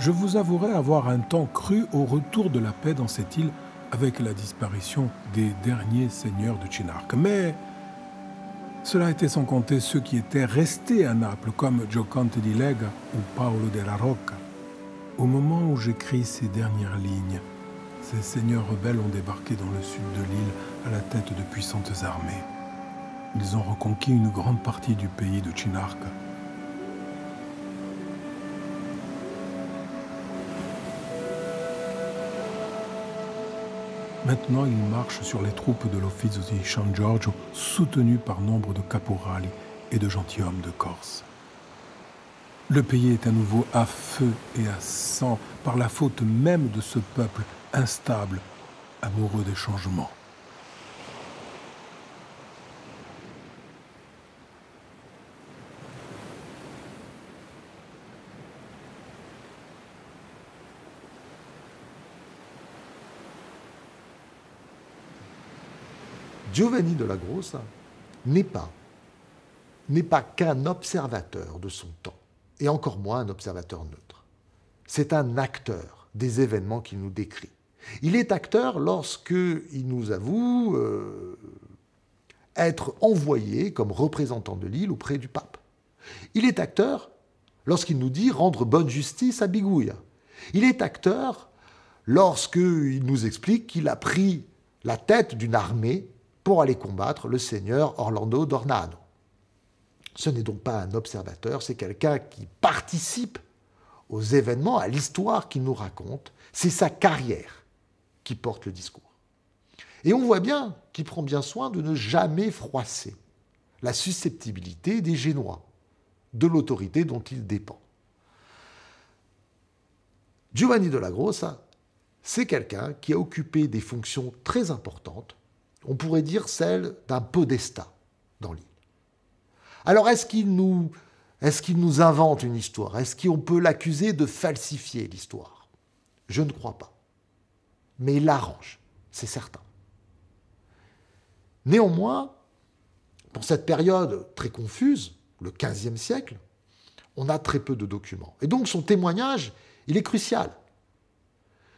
Je vous avouerai avoir un temps cru au retour de la paix dans cette île avec la disparition des derniers seigneurs de Chinark. Mais cela était sans compter ceux qui étaient restés à Naples, comme Giocante di Lega ou Paolo della Rocca. Au moment où j'écris ces dernières lignes, ces seigneurs rebelles ont débarqué dans le sud de l'île à la tête de puissantes armées. Ils ont reconquis une grande partie du pays de Chinark. Maintenant, il marche sur les troupes de l'Officio di San Giorgio, soutenu par nombre de caporali et de gentilshommes de Corse. Le pays est à nouveau à feu et à sang par la faute même de ce peuple instable, amoureux des changements. Giovanni della Grossa n'est pas qu'un observateur de son temps, et encore moins un observateur neutre. C'est un acteur des événements qu'il nous décrit. Il est acteur lorsqu'il nous avoue être envoyé comme représentant de l'île auprès du pape. Il est acteur lorsqu'il nous dit rendre bonne justice à Bigouia. Il est acteur lorsqu'il nous explique qu'il a pris la tête d'une armée pour aller combattre le seigneur Orlando d'Ornano. Ce n'est donc pas un observateur, c'est quelqu'un qui participe aux événements, à l'histoire qu'il nous raconte. C'est sa carrière qui porte le discours. Et on voit bien qu'il prend bien soin de ne jamais froisser la susceptibilité des Génois, de l'autorité dont il dépend. Giovanni della Grossa, c'est quelqu'un qui a occupé des fonctions très importantes, on pourrait dire celle d'un podestat dans l'île. Alors est-ce qu'il nous invente une histoire? Est-ce qu'on peut l'accuser de falsifier l'histoire? Je ne crois pas. Mais il l'arrange, c'est certain. Néanmoins, pour cette période très confuse, le XVe siècle, on a très peu de documents. Et donc son témoignage, il est crucial.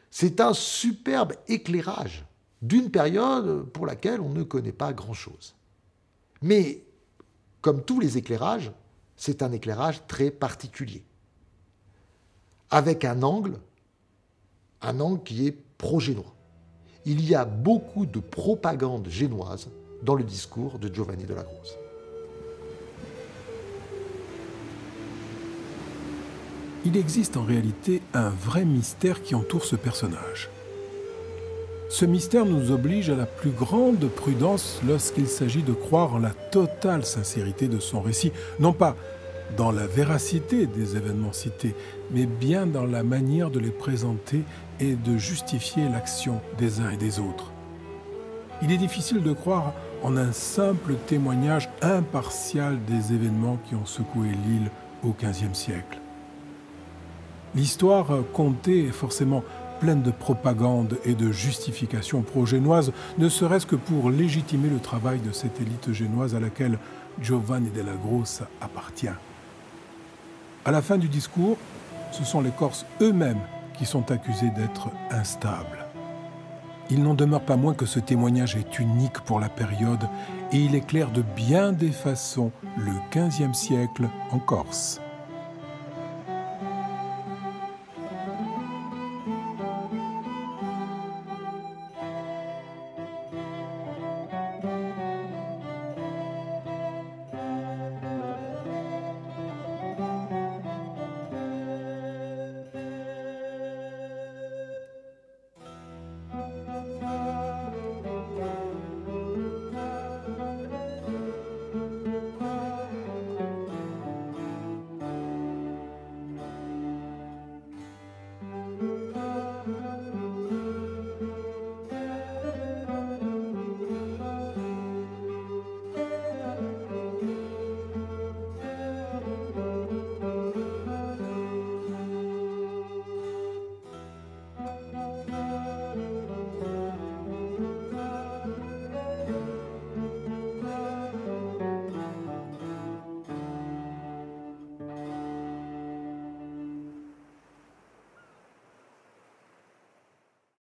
C'est un superbe éclairage d'une période pour laquelle on ne connaît pas grand-chose. Mais, comme tous les éclairages, c'est un éclairage très particulier, avec un angle qui est pro-génois. Il y a beaucoup de propagande génoise dans le discours de Giovanni della Grossa. Il existe en réalité un vrai mystère qui entoure ce personnage. Ce mystère nous oblige à la plus grande prudence lorsqu'il s'agit de croire en la totale sincérité de son récit, non pas dans la véracité des événements cités, mais bien dans la manière de les présenter et de justifier l'action des uns et des autres. Il est difficile de croire en un simple témoignage impartial des événements qui ont secoué l'île au XVe siècle. L'histoire contée est forcément pleine de propagande et de justifications pro-génoises, ne serait-ce que pour légitimer le travail de cette élite génoise à laquelle Giovanni della Grossa appartient. À la fin du discours, ce sont les Corses eux-mêmes qui sont accusés d'être instables. Il n'en demeure pas moins que ce témoignage est unique pour la période et il éclaire de bien des façons le XVe siècle en Corse.